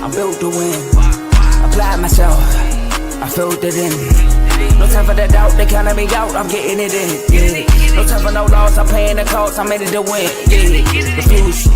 I'm built to win. Apply myself, I filled it in. No time for the doubt, they counted me out, I'm getting it in. Yeah. No time for no loss, I'm paying the cost, I'm in it to win. Yeah. Refuse.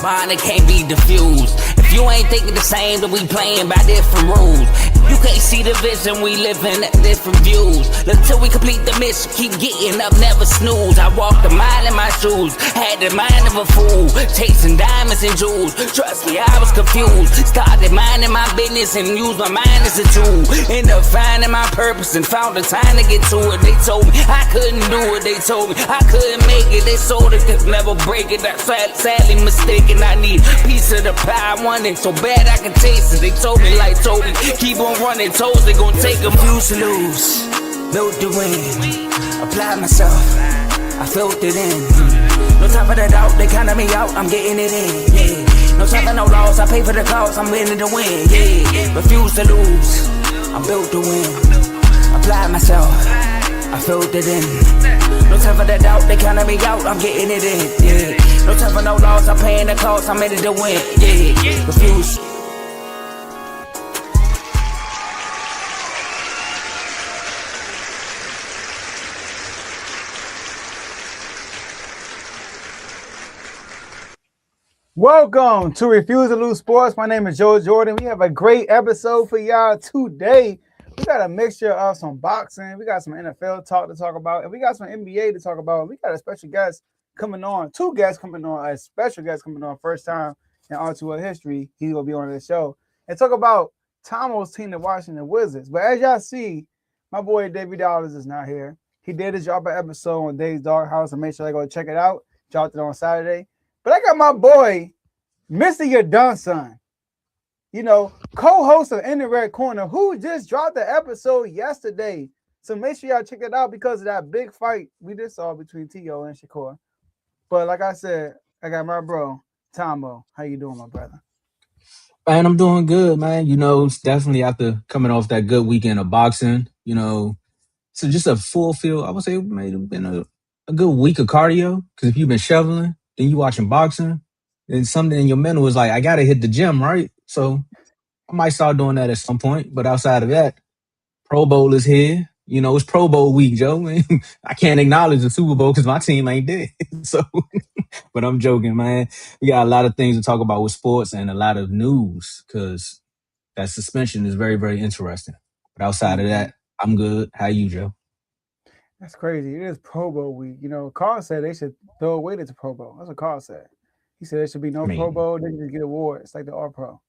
Mine, it can't be diffused. If you ain't thinking the same, then we playing by different rules. You can't see the vision, we living at different views. Until we complete the mission, keep getting up, never snooze. I walked a mile in my shoes, had the mind of a fool, chasing diamonds and jewels. Trust me, I was confused. Started minding my business and used my mind as a tool. Ended up finding my purpose and found the time to get to it. They told me I couldn't do it, they told me I couldn't make it. They sold it, could never break it. That's sadly mistaken. I need a piece of the pie, I want it so bad I can taste it. They told me like Toby, keep on running toes, they gon' take them. Refuse to lose, built to win. Apply myself, I filled it in. No time for the doubt, they counted me out, I'm getting it in. Yeah. No time for no loss, I pay for the cost, I'm winning to win. Yeah. Refuse to lose, I'm built to win. Apply myself, I filled it in. No time for the doubt, they counted me out, I'm getting it in. Yeah. No time for no loss, I'm paying the cost, I'm in it to win. Yeah. Refuse. Welcome to Refuse to Lose Sports. My name is Joe Jordan. We have a great episode for y'all today. We got a mixture of some boxing. We got some NFL talk to talk about. And we got some NBA to talk about. We got a special guest coming on. Two guests coming on. A special guest coming on. First time in R2L history. He will be on the show. And talk about Tomo's team, the Washington Wizards. But as y'all see, my boy David Dollars is not here. He did his drop an episode on Dave's Doghouse. And make sure I go check it out. Dropped it on Saturday. But I got my boy, Mr. Your Done Son, co-host of In the Red Corner, who just dropped the episode yesterday. So make sure y'all check it out because of that big fight we just saw between T.O. and Shakur. But like I said, I got my bro, Tomo. How you doing, my brother? Man, I'm doing good, man. It's definitely after coming off that good weekend of boxing, so just a full field. I would say it may have been a good week of cardio because if you've been shoveling, then you watching boxing, then something in your mental is like, I got to hit the gym, right? So I might start doing that at some point. But outside of that, Pro Bowl is here. It's Pro Bowl week, Joe. I can't acknowledge the Super Bowl because my team ain't there. So, but I'm joking, man. We got a lot of things to talk about with sports and a lot of news because that suspension is very, very interesting. But outside of that, I'm good. How you, Joe? That's crazy. It is Pro Bowl week. Carl said they should throw away the Pro Bowl. That's what Carl said. He said there should be no Pro Bowl. They can just get awards like the R-Pro.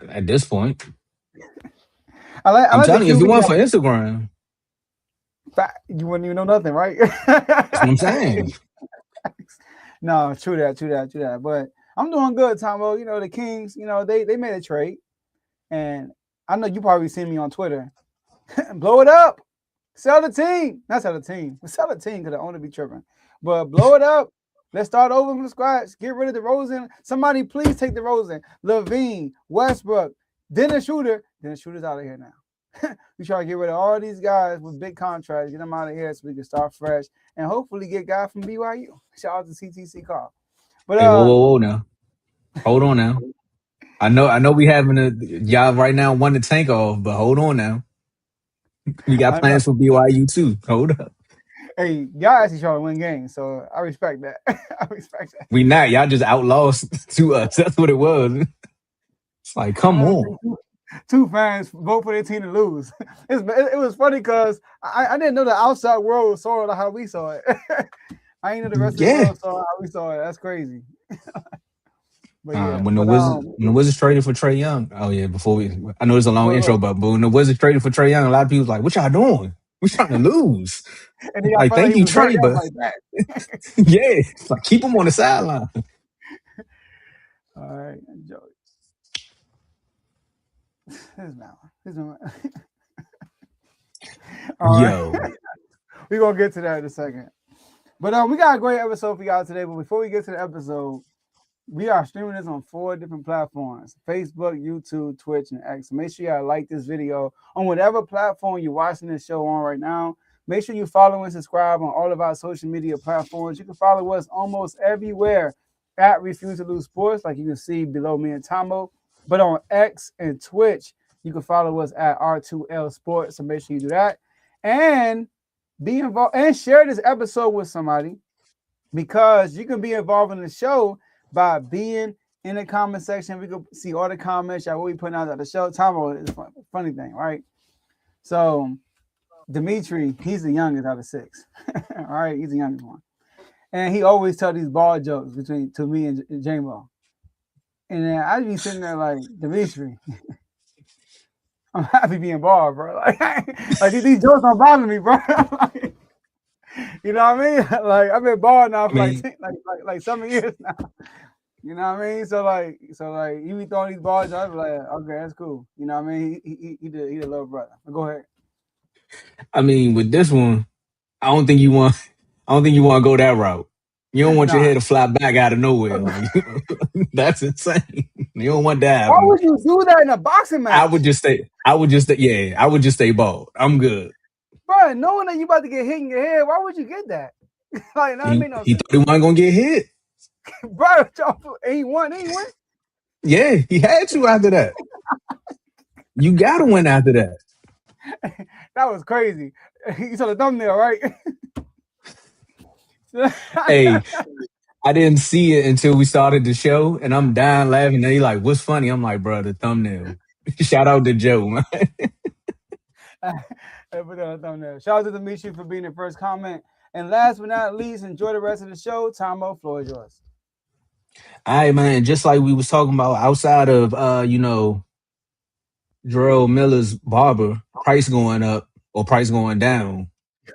At this point. I'm telling you, if you want for Instagram. You wouldn't even know nothing, right? That's what I'm saying. No, true that. But I'm doing good, Tomo. The Kings, they made a trade. And I know you probably seen me on Twitter. Blow it up. Sell the team. Not sell the team. Sell the team because the owner be tripping. But blow it up. Let's start over from scratch. Get rid of DeRozan. Somebody please take DeRozan. Levine, Westbrook, Dennis Schroeder. Dennis Schroeder's out of here now. We try to get rid of all these guys with big contracts, get them out of here so we can start fresh and hopefully get guys from BYU. Shout out to CTC Carl. But hey, whoa now. Hold on now. I know we having a job right now, one to tank off, but hold on now. We got plans for BYU too. Hold up. Hey, y'all actually trying to win games, so I respect that. We not. Y'all just outlaws to us. That's what it was. It's like, come on. Two fans vote for their team to lose. It was funny because I didn't know the outside world saw it how we saw it. I ain't know the rest of the world saw how we saw it. That's crazy. When the Wizards traded for Trae Young, I know it's a long intro, but when the Wizards traded for Trae Young, a lot of people was like, "What y'all doing? We trying to lose." And like, thank you, Trae, but yeah, it's like keep him on the sideline. All right, enjoy. Here's my. Yo, we're gonna get to that in a second. But we got a great episode for y'all today. But before we get to the episode, we are streaming this on 4 different platforms: Facebook, YouTube, Twitch, and X. So make sure y'all like this video on whatever platform you're watching this show on right now. Make sure you follow and subscribe on all of our social media platforms. You can follow us almost everywhere at Refuse to Lose Sports, like you can see below me and Tomo. But on X and Twitch, you can follow us at R2L Sports. So make sure you do that. And be involved and share this episode with somebody, because you can be involved in the show by being in the comment section. We can see all the comments y'all will be putting out at the show. Tomo is a funny thing, right? So Dimitri, he's the youngest out of 6. All right, he's the youngest one. And he always tell these ball jokes to me and J-Mo. And then I'd be sitting there like, Dimitri, I'm happy being bald, bro. Like these jokes don't bother me, bro. Like, you know what I mean? Like I've been bald now for like 7 years now. You know what I mean? So like you be throwing these balls, I be like, okay, that's cool. You know what I mean? He the little brother. Go ahead. I mean, with this one, I don't think you want to go that route. You don't want your head to fly back out of nowhere. Like that's insane. You don't want that. Why would you do that in a boxing match? I would just stay bald. I'm good. Bro, knowing that you about to get hit in your head, why would you get that? Like, no, He thought he wasn't gonna get hit. Bro, he won. Yeah, he had to after that. You gotta win after that. That was crazy. You saw the thumbnail, right? Hey, I didn't see it until we started the show, and I'm dying laughing. And he like, "What's funny?" I'm like, "Bro, the thumbnail." Shout out to Joe, man. Put that on the thumbnail. Shout out to Dimitri for being the first comment. And last but not least, enjoy the rest of the show. Tomo, floor is yours. All right, man. Just like we was talking about, outside of Jarrell Miller's barber price going up or price going down,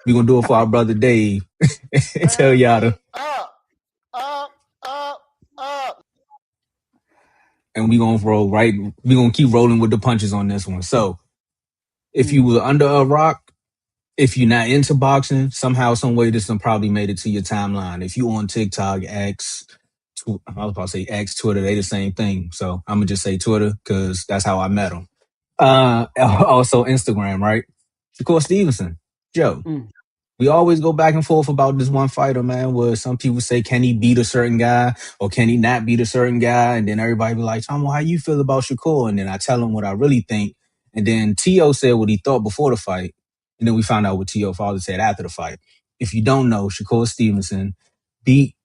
we're gonna do it for our brother Dave. Tell y'all to up. And we're gonna keep rolling with the punches on this one. So if you were under a rock, if you're not into boxing, somehow, some way, this one probably made it to your timeline. If you on TikTok, X, I was about to say X, Twitter, they the same thing. So I'm gonna just say Twitter because that's how I met him. Also Instagram, right? Shakur Stevenson, Joe. We always go back and forth about this one fighter, man, where some people say, can he beat a certain guy or can he not beat a certain guy? And then everybody be like, Tom, how you feel about Shakur? And then I tell him what I really think. And then Teo said what he thought before the fight. And then we found out what Teo father said after the fight. If you don't know, Shakur Stevenson beat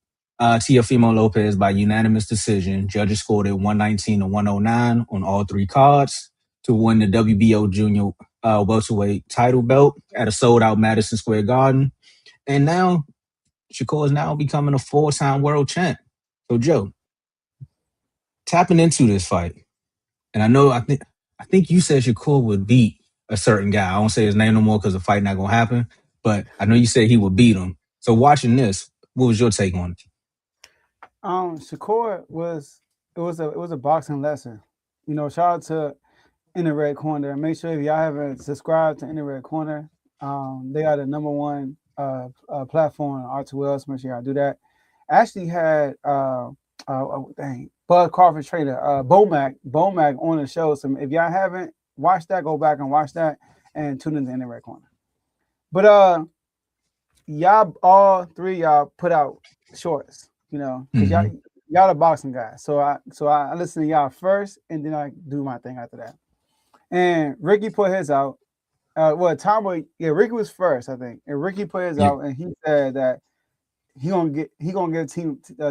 Teofimo Lopez by unanimous decision. Judges scored it 119 to 109 on all 3 cards to win the WBO junior welterweight title belt at a sold-out Madison Square Garden. And now Shakur is now becoming a 4-time world champ. So, Joe, tapping into this fight, and I think you said Shakur would beat a certain guy. I won't say his name no more because the fight not going to happen, but I know you said he would beat him. So watching this, what was your take on it? Shakur was a boxing lesson. You know, shout out to In the Red Corner. Make sure if y'all haven't subscribed to In the Red Corner, they are the number one platform on R2L. So make sure y'all do that. Actually had Bud Crawford trainer Bomac on the show. So if y'all haven't watched that, go back and watch that and tune into In the Red Corner. But y'all, all 3 y'all put out shorts, you know, because y'all the boxing guys. So I listen to y'all first, and then I do my thing after that. And Ricky put his out. Ricky was first, I think. And Ricky put his out, and he said that he gonna give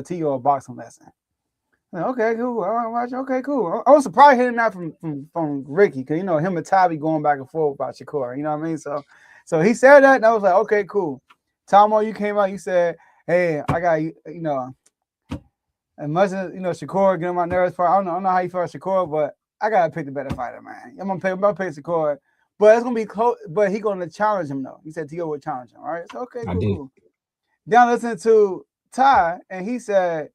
Tio a boxing lesson. Like, okay, cool. I want to watch. Okay, cool. I was surprised hearing that from Ricky, because you know him and Ty be going back and forth about Shakur. You know what I mean? So he said that, and I was like, okay, cool. Tomo, you came out. You said, hey, I got you know. As much as Shakur getting my nerves for, I don't know how you feel about Shakur, but I gotta pick the better fighter, man. I'm gonna pick Shakur, but it's gonna be close. But he's gonna challenge him though. He said Tio would challenge him. All right, so okay, cool. Then listening to Ty, and he said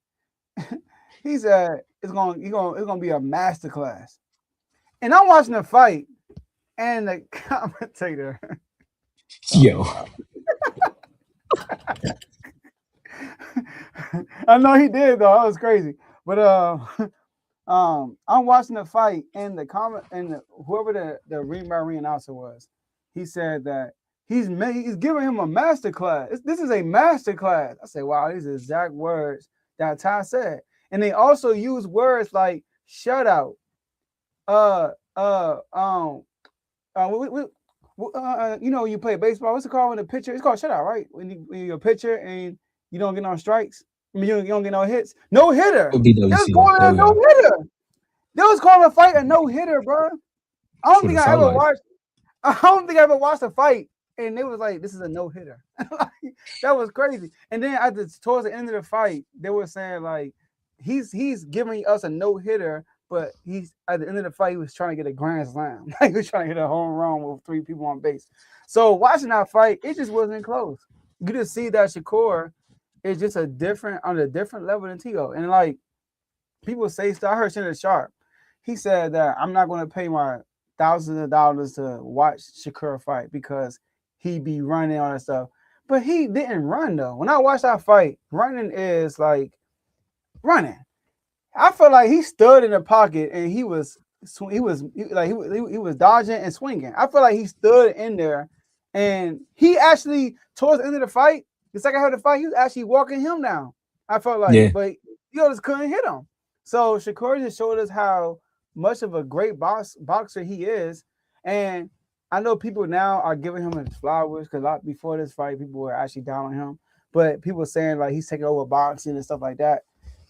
it's gonna be a masterclass. And I'm watching the fight, and the commentator, yo. I know he did though. That was crazy. But I'm watching the fight, and the comment, and whoever the ring announcer was, he said that he's giving him a master class. This is a master class. I say, wow, these are exact words that Ty said. And they also use words like shutout, uh, uh, um, you know, when you play baseball, what's it called when the pitcher? It's called shutout, right? When you're a pitcher and you don't get no strikes, I mean, you don't get no hits. No hitter. They was BWC. calling There a we no go. hitter. They was calling a fight a no hitter, bro. I don't That's what think it I felt ever like. watched. I don't think I ever watched a fight and it was like, this is a no hitter. That was crazy. And then towards the end of the fight, they were saying like, he's giving us a no hitter, but he's at the end of the fight, he was trying to get a grand slam. Like he was trying to get a home run with 3 people on base. So watching that fight, it just wasn't close. You just see that Shakur is just on a different level than Tio. And like people say stuff. I heard Shannon Sharp. He said that I'm not going to pay my thousands of dollars to watch Shakur fight because he be running all that stuff. But he didn't run though. When I watched that fight, running is like running. I feel like he stood in the pocket and he was dodging and swinging. I feel like he stood in there and he actually towards the end of the fight, the second half of the fight, he was actually walking him down. I felt like, Yeah. but you just couldn't hit him. So Shakur just showed us how much of a great boxer he is. And I know people now are giving him his flowers because before this fight, people were actually down on him. But people saying like he's taking over boxing and stuff like that.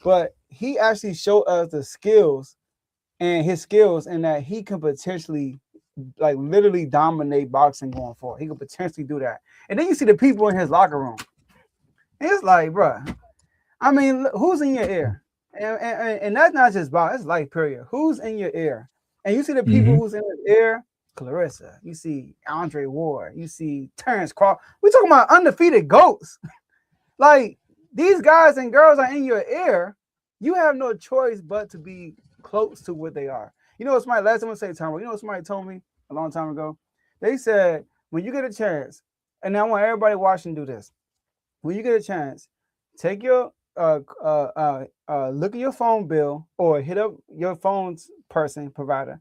But he actually showed us the skills and that he can potentially like literally dominate boxing going forward. He could potentially do that. And then you see the people in his locker room. It's like, bro, I mean, who's in your ear? And that's not just boxing, it's life period. Who's in your ear? And you see the people who's in his ear, Clarissa. You see Andre Ward. You see Terrence Crawford. We're talking about undefeated GOATs. Like, these guys and girls are in your ear. You have no choice but to be close to what they are. You know what somebody, last time I say, Tom, you know what somebody told me a long time ago? They said, when you get a chance, and I want everybody watching do this. When you get a chance, take your look at your phone bill or hit up your phone's provider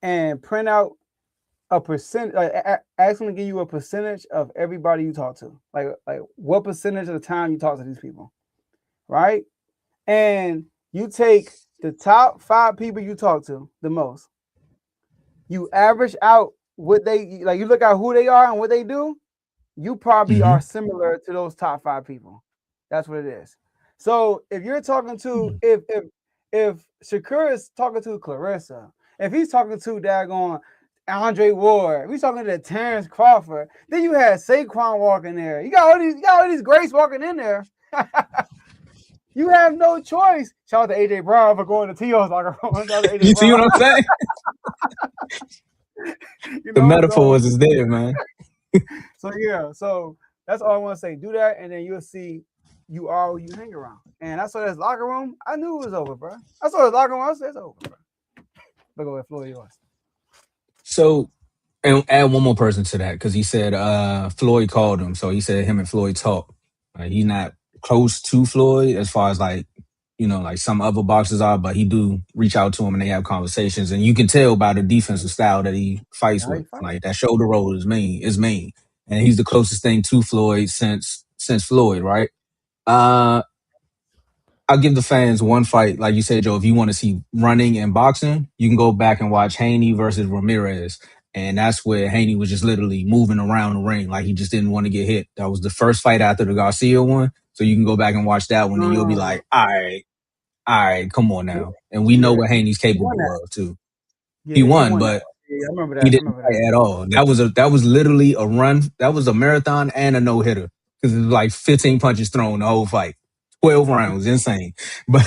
and print out a percent, ask them to give you a percentage of everybody you talk to. Like what percentage of the time you talk to these people, right? And you take the top 5 people you talk to the most. You average out what they like. You look at who they are and what they do. You probably are similar to those top 5 people. That's what it is. So if you're talking to if Shakur is talking to Clarissa, if he's talking to daggone Andre Ward, we talking to Terrence Crawford, then you had Saquon walking there. You got all these greats walking in there. You have no choice. Shout out to AJ Brown for going to T.O.'s locker room. You see what I'm saying? The metaphors is there, man. So yeah, so that's all I want to say. Do that, and then you'll see you are who you hang around. And I saw this locker room. I knew it was over, bro. I saw this locker room. I said it's over, bro. Look over Floyd yours. So, and add one more person to that because he said Floyd called him. So he said him and Floyd talked. He's not close to Floyd as far as like, you know, like some other boxers are, but he do reach out to him and they have conversations. And you can tell by the defensive style that he fights with. Like that shoulder roll is mean. And he's the closest thing to Floyd since Floyd, right? I'll give the fans one fight. Like you said, Joe, if you want to see running and boxing, you can go back and watch Haney versus Ramirez. And that's where Haney was just literally moving around the ring. Like he just didn't want to get hit. That was the first fight after the Garcia one. So you can go back and watch that one and you'll be like, all right, come on now. And we know what Haney's capable of too. He won, but I remember that. he didn't fight at all. That was literally a run. That was a marathon and a no-hitter. Because it was like 15 punches thrown the whole fight. 12 rounds, insane. But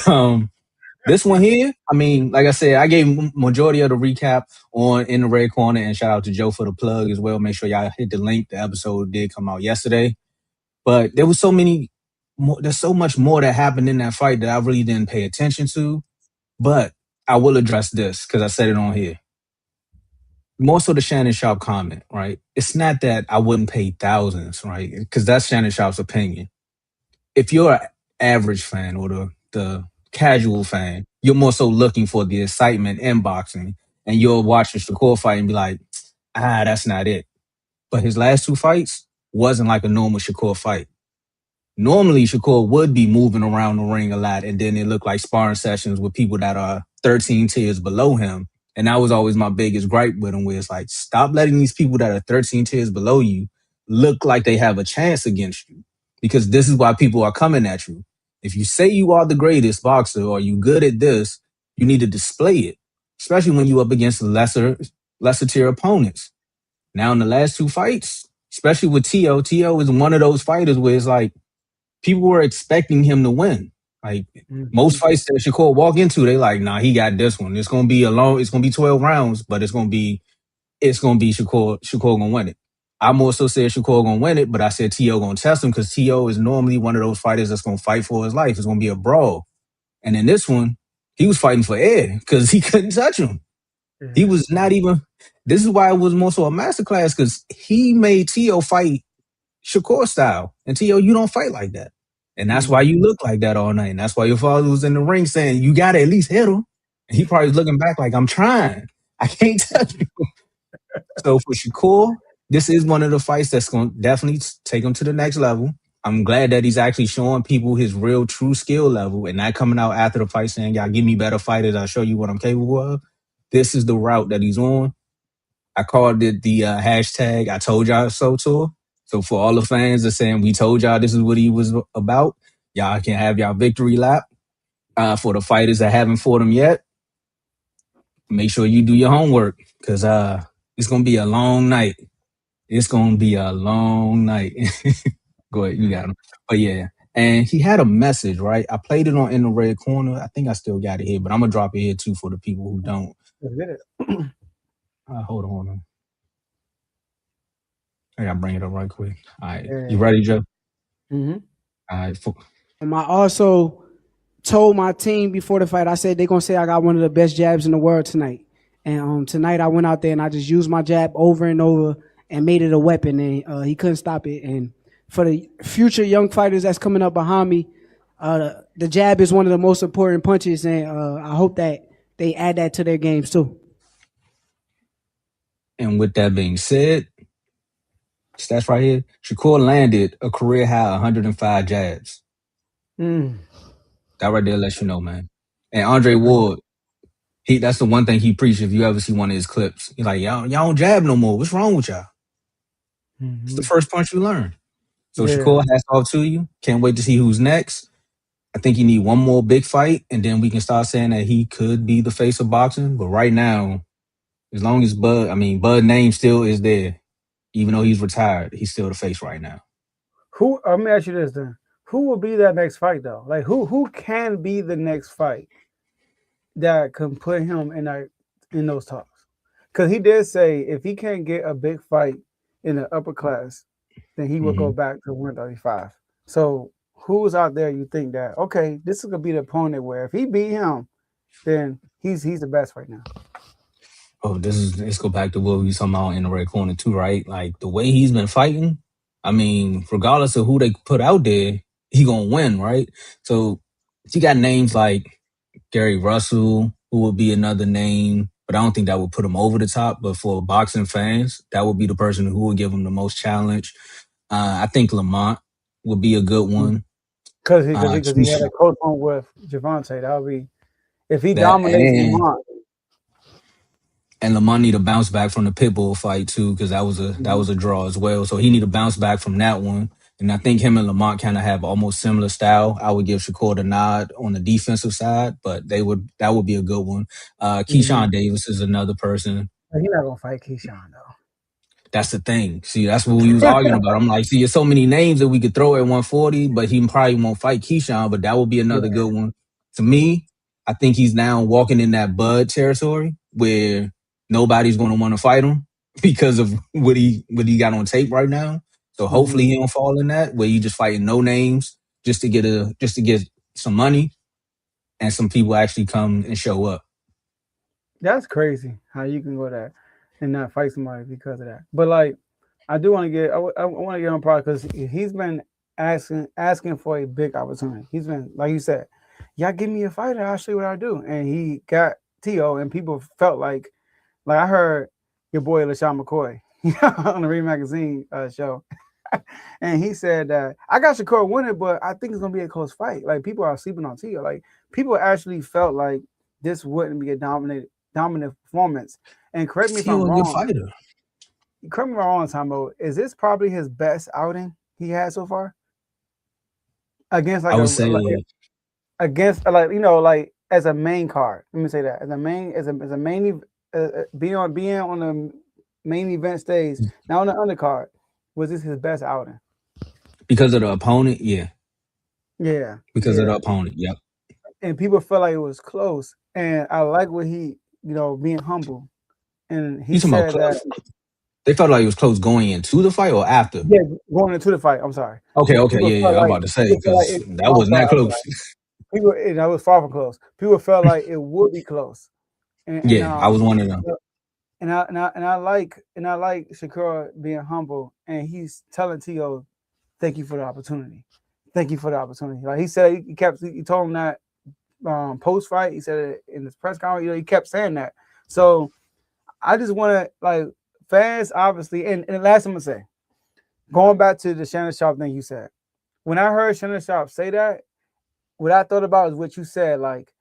this one here, I mean, like I said, I gave majority of the recap on In the Red Corner, and shout out to Joe for the plug as well. Make sure y'all hit the link. The episode did come out yesterday. But there was there's so much more that happened in that fight that I really didn't pay attention to. But I will address this because I said it on here. More so the Shannon Sharp comment, right? It's not that I wouldn't pay thousands, right? Because that's Shannon Sharp's opinion. If you're an average fan or the casual fan, you're more so looking for the excitement in boxing, and you'll watch the Shakur fight and be like, that's not it. But his last 2 fights wasn't like a normal Shakur fight. Normally, Shakur would be moving around the ring a lot, and then it looked like sparring sessions with people that are 13 tiers below him. And that was always my biggest gripe with him, where it's like, stop letting these people that are 13 tiers below you look like they have a chance against you. Because this is why people are coming at you. If you say you are the greatest boxer or you good at this, you need to display it, especially when you up against lesser tier opponents. Now in the last two fights, especially with T.O. is one of those fighters where it's like people were expecting him to win. Like most fights that Shakur walk into, they like, nah, he got this one. It's gonna be it's gonna be 12 rounds, but it's gonna be Shakur gonna win it. I more so said Shakur gonna win it, but I said T.O. gonna test him because T.O. is normally one of those fighters that's gonna fight for his life. It's gonna be a brawl. And in this one, he was fighting for air because he couldn't touch him. Yeah. He was not even. This is why it was more so a masterclass because he made T.O. fight Shakur style. And T.O., you don't fight like that. And that's why you look like that all night. And that's why your father was in the ring saying, you got to at least hit him. And he probably was looking back like, I'm trying. I can't touch you. So for Shakur, this is one of the fights that's going to definitely take him to the next level. I'm glad that he's actually showing people his real, true skill level and not coming out after the fight saying, y'all give me better fighters. I'll show you what I'm capable of. This is the route that he's on. I called it the hashtag I told y'all so tour. So for all the fans that saying we told y'all this is what he was about, y'all can have y'all victory lap. For the fighters that haven't fought him yet, make sure you do your homework because it's gonna be a long night. It's gonna be a long night. Go ahead, you got him. But yeah, and he had a message, right? I played it on In the Red Corner. I think I still got it here, but I'm gonna drop it here too for the people who don't. Hold on. I gotta bring it up right quick. All right, you ready, Joe? Mm-hmm. All right. I also told my team before the fight, I said they're going to say I got one of the best jabs in the world tonight. And tonight I went out there and I just used my jab over and over and made it a weapon. And he couldn't stop it. And for the future young fighters that's coming up behind me, the jab is one of the most important punches. And I hope that they add that to their games too. And with that being said, stats right here, Shakur landed a career high 105 jabs. That right there lets you know, man. And Andre Ward, that's the one thing he preached. If you ever see one of his clips, he's like, y'all don't jab no more. What's wrong with y'all? It's the first punch you learn. So Shakur, hats off to you. Can't wait to see who's next. I think you need one more big fight, and then we can start saying that he could be the face of boxing. But right now, as long as Bud name still is there, even though he's retired, he's still the face right now. Let me ask you this then. Who will be that next fight though? Like who can be the next fight that can put him in those talks? Because he did say if he can't get a big fight in the upper class, then he will go back to 135. So who's out there you think that okay, this is gonna be the opponent where if he beat him, then he's the best right now. Oh, let's go back to what we were talking about in the Red Corner too, right? Like the way he's been fighting, I mean, regardless of who they put out there, he gonna win, right? So you got names like Gary Russell, who would be another name, but I don't think that would put him over the top. But for boxing fans, that would be the person who would give him the most challenge. I think Lamont would be a good one. Because he had a close one with Javante. That would be if he dominates Lamont. And Lamont need to bounce back from the Pitbull fight too, because that was a draw as well. So he need to bounce back from that one. And I think him and Lamont kind of have almost similar style. I would give Shakur the nod on the defensive side, but that would be a good one. Keyshawn Davis is another person. He's not gonna fight Keyshawn though. That's the thing. See, that's what we was arguing about. I'm like, see, there's so many names that we could throw at 140, but he probably won't fight Keyshawn, but that would be another good one. To me, I think he's now walking in that Bud territory where nobody's going to want to fight him because of what he got on tape right now. So hopefully he don't fall in that where you just fighting no names just to get some money and some people actually come and show up. That's crazy how you can go that and not fight somebody because of that. But like, I do want to get I want to get on Pride because he's been asking for a big opportunity. He's been like you said, y'all give me a fighter, I'll show you what I do. And he got T.O. and people felt like I heard your boy LaShawn McCoy on the Read Magazine show. And he said that I got Shakur winning, but I think it's gonna be a close fight. Like people are sleeping on Tio. Like people actually felt like this wouldn't be a dominant performance. And correct me if I'm Still a good wrong. fighter. Correct me if I'm wrong, Timo. Is this probably his best outing he had so far? Against I would say against like as a main card. Let me say that as a main being on the main event stage, not on the undercard. Was this his best outing? because of the opponent, yeah. Yeah, Because of the opponent, yep. And people felt like it was close. And I like what he, being humble. And he said that they felt like it was close going into the fight or after. Yeah, going into the fight. I'm sorry. Okay, yeah. I'm about to say because that wasn't that close. People, that was far from close. People felt like it would be close. And, I was one of them. And I like Shakur being humble, and he's telling Tio, "Thank you for the opportunity. Thank you for the opportunity." Like he said, he told him that post fight. He said it in his press conference. He kept saying that. So I just want to fans, obviously, and the last thing I'm gonna say, going back to the Shannon Sharp thing you said. When I heard Shannon Sharp say that, what I thought about is what you said. Like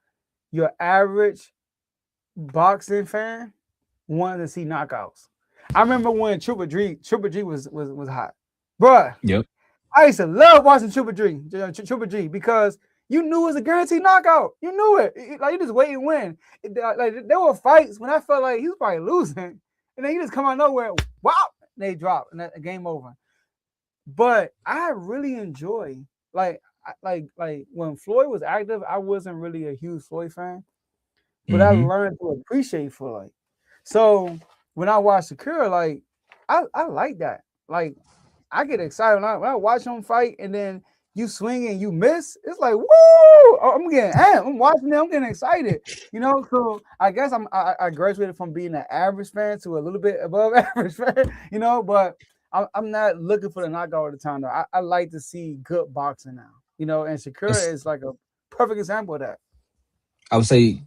your average boxing fan wanted to see knockouts. I remember when Triple G was hot, bruh. Yep. I used to love watching Triple G because you knew it was a guaranteed knockout. You knew it. Like you just wait and win. Like there were fights when I felt like he was probably losing, and then he just come out of nowhere, wow, they drop, and that game over. But I really enjoy like when Floyd was active, I wasn't really a huge Floyd fan, but I learned to appreciate Floyd. So when I watch Shakur, like I like that. Like I get excited when I watch him fight, and then you swing and you miss. It's like woo! I'm getting amped. I'm watching it. I'm getting excited. So I guess I graduated from being an average fan to a little bit above average fan. But I'm not looking for the knockout all the time. Though I like to see good boxing now. And Shakur is like a perfect example of that. I would say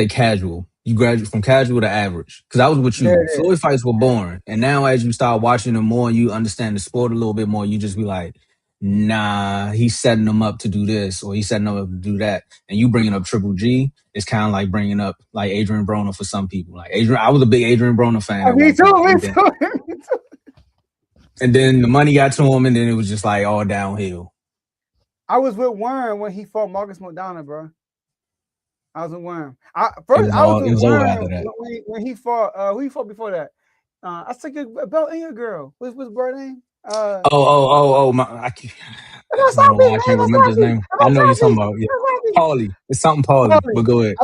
casual. You graduate from casual to average. Because I was with you. Yeah. Floyd fights were boring. And now as you start watching them more and you understand the sport a little bit more, you just be like, nah, he's setting them up to do this or he's setting them up to do that. And you bringing up Triple G, it's kind of like bringing up like Adrian Broner for some people. Like I was a big Adrian Broner fan. Me too. And then the money got to him and then it was just like all downhill. I was with Warren when he fought Marcus McDonough, bro. I was with Worm. I was with Worm when he fought. Who he fought before that? I took a belt in your girl. What's his brother name? I can't remember his name. I know you're talking about. Yeah. Paulie. It's something Paulie. But go ahead.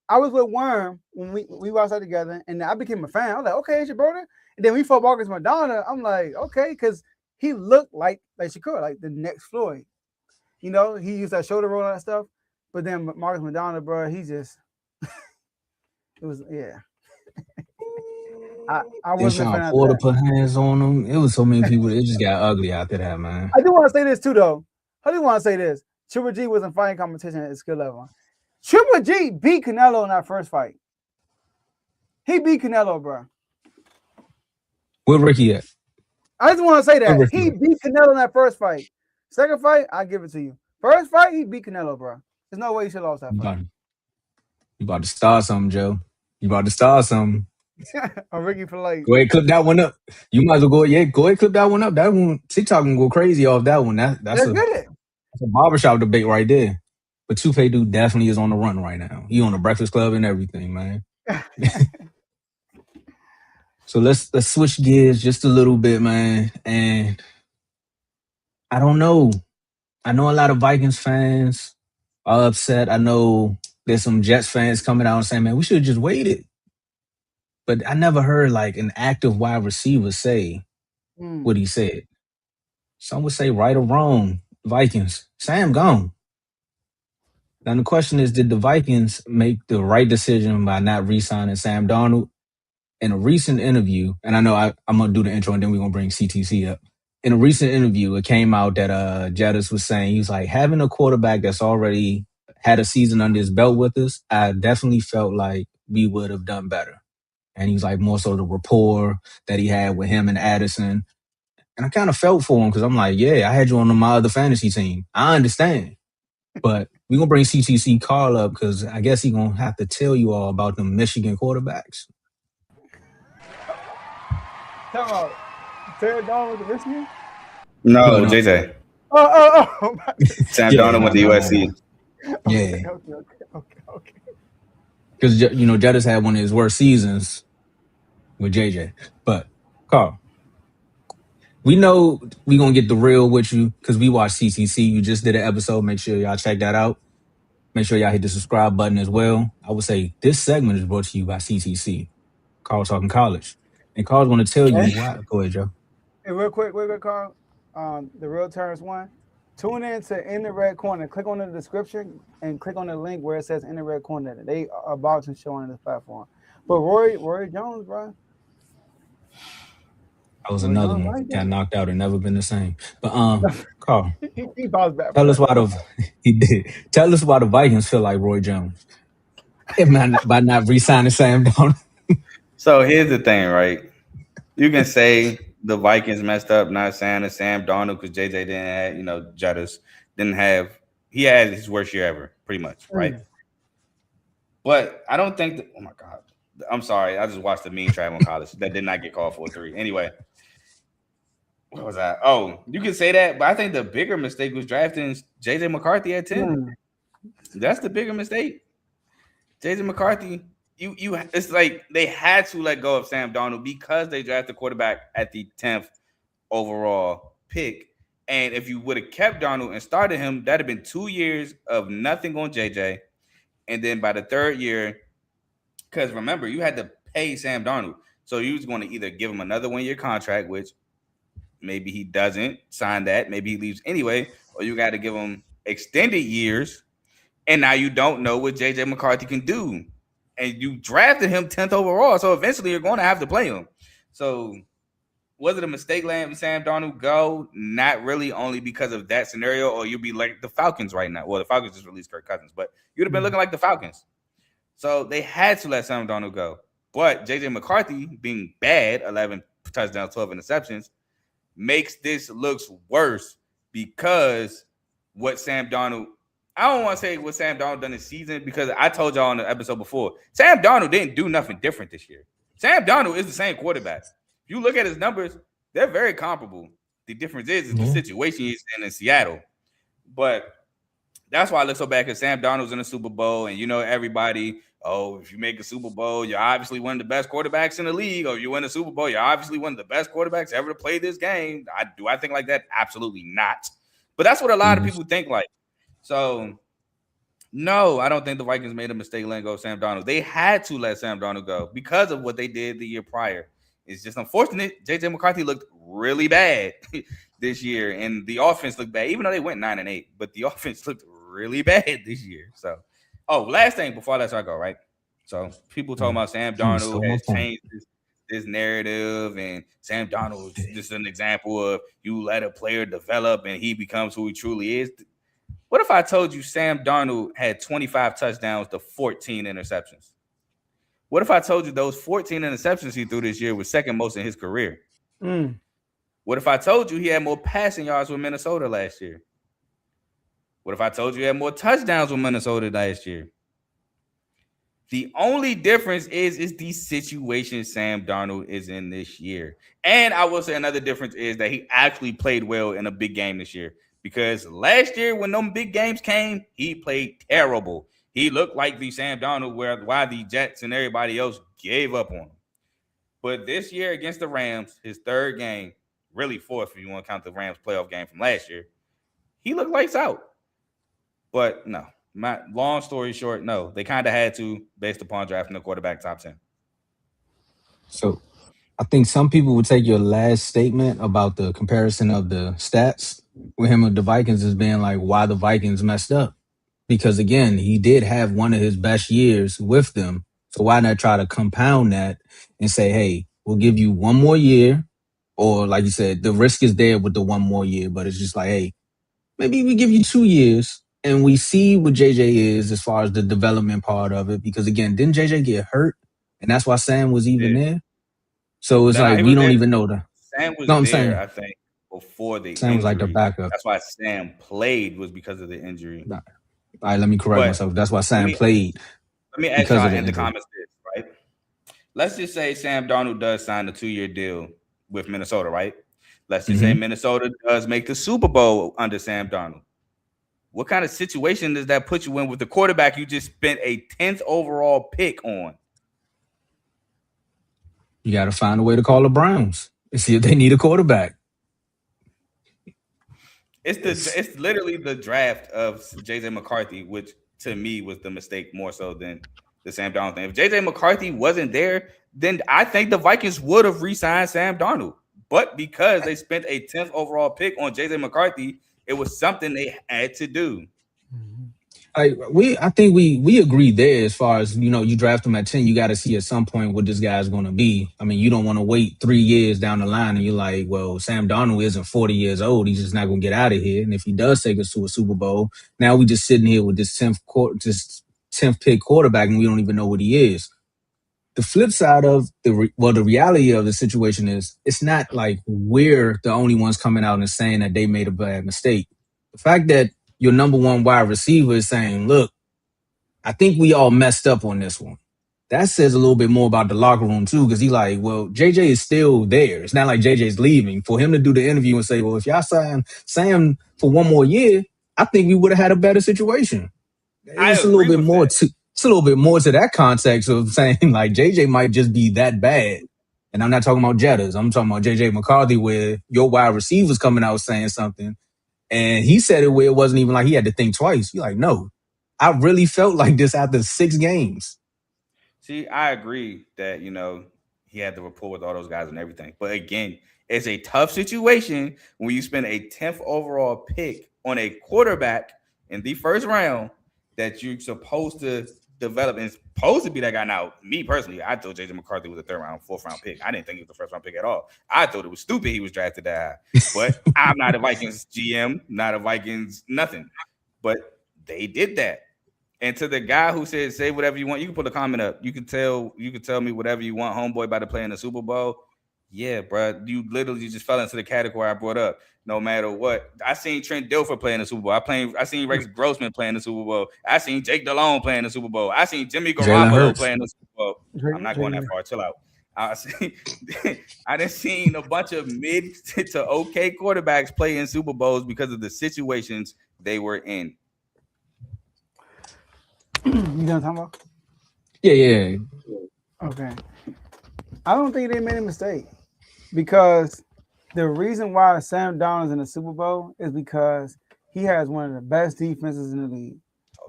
I was with Worm when we watched that together, and I became a fan. I was like, okay, it's your brother. And then we fought Marcus McDonough. I'm like, okay, because he looked like Shakur, like the next Floyd. He used that shoulder roll and that stuff. But then Marcus McDonough, bro, he just it was I wasn't a fan of that. To put hands on him. It was so many people. It just got ugly after that, man. I do want to say this too, though. I do want to say this. Triple G wasn't fighting competition at skill level. Triple G beat Canelo in that first fight. He beat Canelo, bro. Where Ricky at? I just want to say that he beat Canelo in that first fight. Second fight, I give it to you. First fight, he beat Canelo, bro. There's no way you should have lost that fight. You about to start something, Joe. You about to start something. I'm Ricky for like. Go ahead, clip that one up. You might as well go ahead, clip that one up. That one, TikTok can go crazy off that one. That's a barbershop debate right there. But Toupe dude definitely is on the run right now. He on the Breakfast Club and everything, man. So let's switch gears just a little bit, man. And I don't know. I know a lot of Vikings fans are upset. I know there's some Jets fans coming out and saying, man, we should have just waited. But I never heard like an active wide receiver say what he said. Some would say right or wrong, Vikings. Sam gone. Now the question is, did the Vikings make the right decision by not re-signing Sam Darnold? In a recent interview, and I know I'm going to do the intro and then we're going to bring CTC up. In a recent interview, it came out that Jettis was saying, he was like, having a quarterback that's already had a season under his belt with us, I definitely felt like we would have done better. And he was like, more so the rapport that he had with him and Addison. And I kind of felt for him because I'm like, yeah, I had you on my other fantasy team. I understand. But we're going to bring CTC Carl up because I guess he's going to have to tell you all about the Michigan quarterbacks. Come on. Sam Darnold with the Michigan? No, JJ. Oh. Sam Darnold went to USC. Yeah. Okay. Because, Jettis had one of his worst seasons with JJ. But, Carl, we know we're going to get the real with you because we watched CCC. You just did an episode. Make sure y'all check that out. Make sure y'all hit the subscribe button as well. I would say this segment is brought to you by CCC, Carl Talking College. And Carl's going to tell you why. Go ahead, Joe. Hey, real quick, Carl. The Real Terms one. Tune in to In the Red Corner. Click on the description and click on the link where it says In the Red Corner. They are boxing show on this platform. But Roy Jones, bro. That was another one. Like got knocked out and never been the same. But Carl, he bounced back. Tell us why the Vikings feel like Roy Jones. By not re-signing Sam Darnold. So here's the thing, right? You can say the Vikings messed up not signing Sam Darnold because JJ didn't have, Jettis didn't have. He had his worst year ever, pretty much, right? But I don't think that. Oh my God, I'm sorry. I just watched the mean travel in college that did not get called for a 3. Anyway. What was that? Oh, you can say that, but I think the bigger mistake was drafting JJ McCarthy at 10. That's the bigger mistake. JJ McCarthy, it's like they had to let go of Sam Darnold because they drafted quarterback at the 10th overall pick. And if you would have kept Darnold and started him, that'd have been 2 years of nothing on JJ. And then by the 3rd year, because remember, you had to pay Sam Darnold. So you was going to either give him another 1-year contract, which maybe he doesn't sign that. Maybe he leaves anyway. Or you got to give him extended years. And now you don't know what J.J. McCarthy can do. And you drafted him 10th overall. So eventually you're going to have to play him. So was it a mistake letting Sam Darnold go? Not really, only because of that scenario. Or you'd be like the Falcons right now. Well, the Falcons just released Kirk Cousins. But you'd have been looking like the Falcons. So they had to let Sam Darnold go. But J.J. McCarthy being bad, 11 touchdowns, 12 interceptions, makes this looks worse because what Sam Darnold, I don't want to say what Sam Darnold done this season because I told y'all on the episode before, Sam Darnold didn't do nothing different this year. Sam Darnold is the same quarterback. If you look at his numbers, they're very comparable. The difference is the situation he's in Seattle. But that's why I look so bad because Sam Darnold's in the Super Bowl and everybody, if you make a Super Bowl, you're obviously one of the best quarterbacks in the league. Or if you win a Super Bowl, you're obviously one of the best quarterbacks ever to play this game. Do I think like that? Absolutely not. But that's what a lot of people think like. So, no, I don't think the Vikings made a mistake letting go of Sam Darnold. They had to let Sam Darnold go because of what they did the year prior. It's just unfortunate. J.J. McCarthy looked really bad this year, and the offense looked bad, even though they went 9-8. But the offense looked really bad this year. So, last thing before I let y'all go, right? So people talking about Sam Darnold has changed this narrative, and Sam Darnold is just an example of you let a player develop and he becomes who he truly is. What if I told you Sam Darnold had 25 touchdowns to 14 interceptions? What if I told you those 14 interceptions he threw this year was second most in his career? What if I told you he had more passing yards with Minnesota last year? What if I told you he had more touchdowns with Minnesota last year? The only difference is the situation Sam Darnold is in this year. And I will say another difference is that he actually played well in a big game this year. Because last year when them big games came, he played terrible. He looked like the Sam Darnold why the Jets and everybody else gave up on him. But this year against the Rams, his 3rd game, really 4th if you want to count the Rams playoff game from last year, he looked lights out. But no, my long story short, no, they kind of had to based upon drafting the quarterback top 10. So I think some people would take your last statement about the comparison of the stats with him with the Vikings as being like why the Vikings messed up. Because again, he did have one of his best years with them. So why not try to compound that and say, hey, we'll give you 1 more year. Or like you said, the risk is there with the 1 more year, but it's just like, hey, maybe we give you 2 years and we see what JJ is as far as the development part of it. Because again, didn't JJ get hurt? And that's why Sam was even there. So it's like, we don't even know that. Sam was there, I think. before the Sam was like the injury. backup. That's why Sam played was because of the injury. All right, let me correct myself. That's why Sam played Let me ask because y'all of the in the injury. comments this, right? Let's just say Sam Darnold does sign a 2-year deal with Minnesota, right? Let's just say Minnesota does make the Super Bowl under Sam Darnold. What kind of situation does that put you in with the quarterback you just spent a 10th overall pick on? You got to find a way to call the Browns and see if they need a quarterback. It's literally the draft of JJ McCarthy, which to me was the mistake more so than the Sam Darnold thing. If JJ McCarthy wasn't there, then I think the Vikings would have re-signed Sam Darnold. But because they spent a 10th overall pick on JJ McCarthy, it was something they had to do. I think we agree there as far as, you draft him at 10, you got to see at some point what this guy's going to be. I mean, you don't want to wait 3 years down the line and you're like, well, Sam Darnold isn't 40 years old. He's just not going to get out of here. And if he does take us to a Super Bowl, now we just sitting here with this 10th pick quarterback and we don't even know what he is. The flip side of the reality of the situation is it's not like we're the only ones coming out and saying that they made a bad mistake. The fact that your number one wide receiver is saying, look, I think we all messed up on this one. That says a little bit more about the locker room too, because he's like, well, JJ is still there. It's not like JJ's leaving. For him to do the interview and say, well, if y'all sign Sam for one more year, I think we would have had a better situation. It's a little bit more to that context of saying like JJ might just be that bad. And I'm not talking about Jettas. I'm talking about JJ McCarthy, where your wide receivers coming out saying something. And he said it where it wasn't even like he had to think twice. You're like, no, I really felt like this after 6 games. See, I agree that, he had the rapport with all those guys and everything. But again, it's a tough situation when you spend a 10th overall pick on a quarterback in the first round that you're supposed to develop and supposed to be that guy. Now, me personally, I thought JJ McCarthy was a 3rd round, 4th round pick. I didn't think he was the 1st round pick at all. I thought it was stupid he was drafted that high. But I'm not a Vikings GM, not a Vikings nothing. But they did that. And to the guy who said, say whatever you want, you can put a comment up. You can tell me whatever you want, homeboy, about to play in the Super Bowl. Yeah, bro, you literally just fell into the category I brought up. No matter what, I seen Trent Dilfer play in the Super Bowl. I seen Rex Grossman play in the Super Bowl. I seen Jake Delhomme play in the Super Bowl. I seen Jimmy Garoppolo play in the Super Bowl. I'm not going that far. Chill out. I done seen a bunch of mid to okay quarterbacks play in Super Bowls because of the situations they were in. You done talking about? Yeah. Okay. I don't think they made a mistake because the reason why Sam Darnold is in the Super Bowl is because he has one of the best defenses in the league.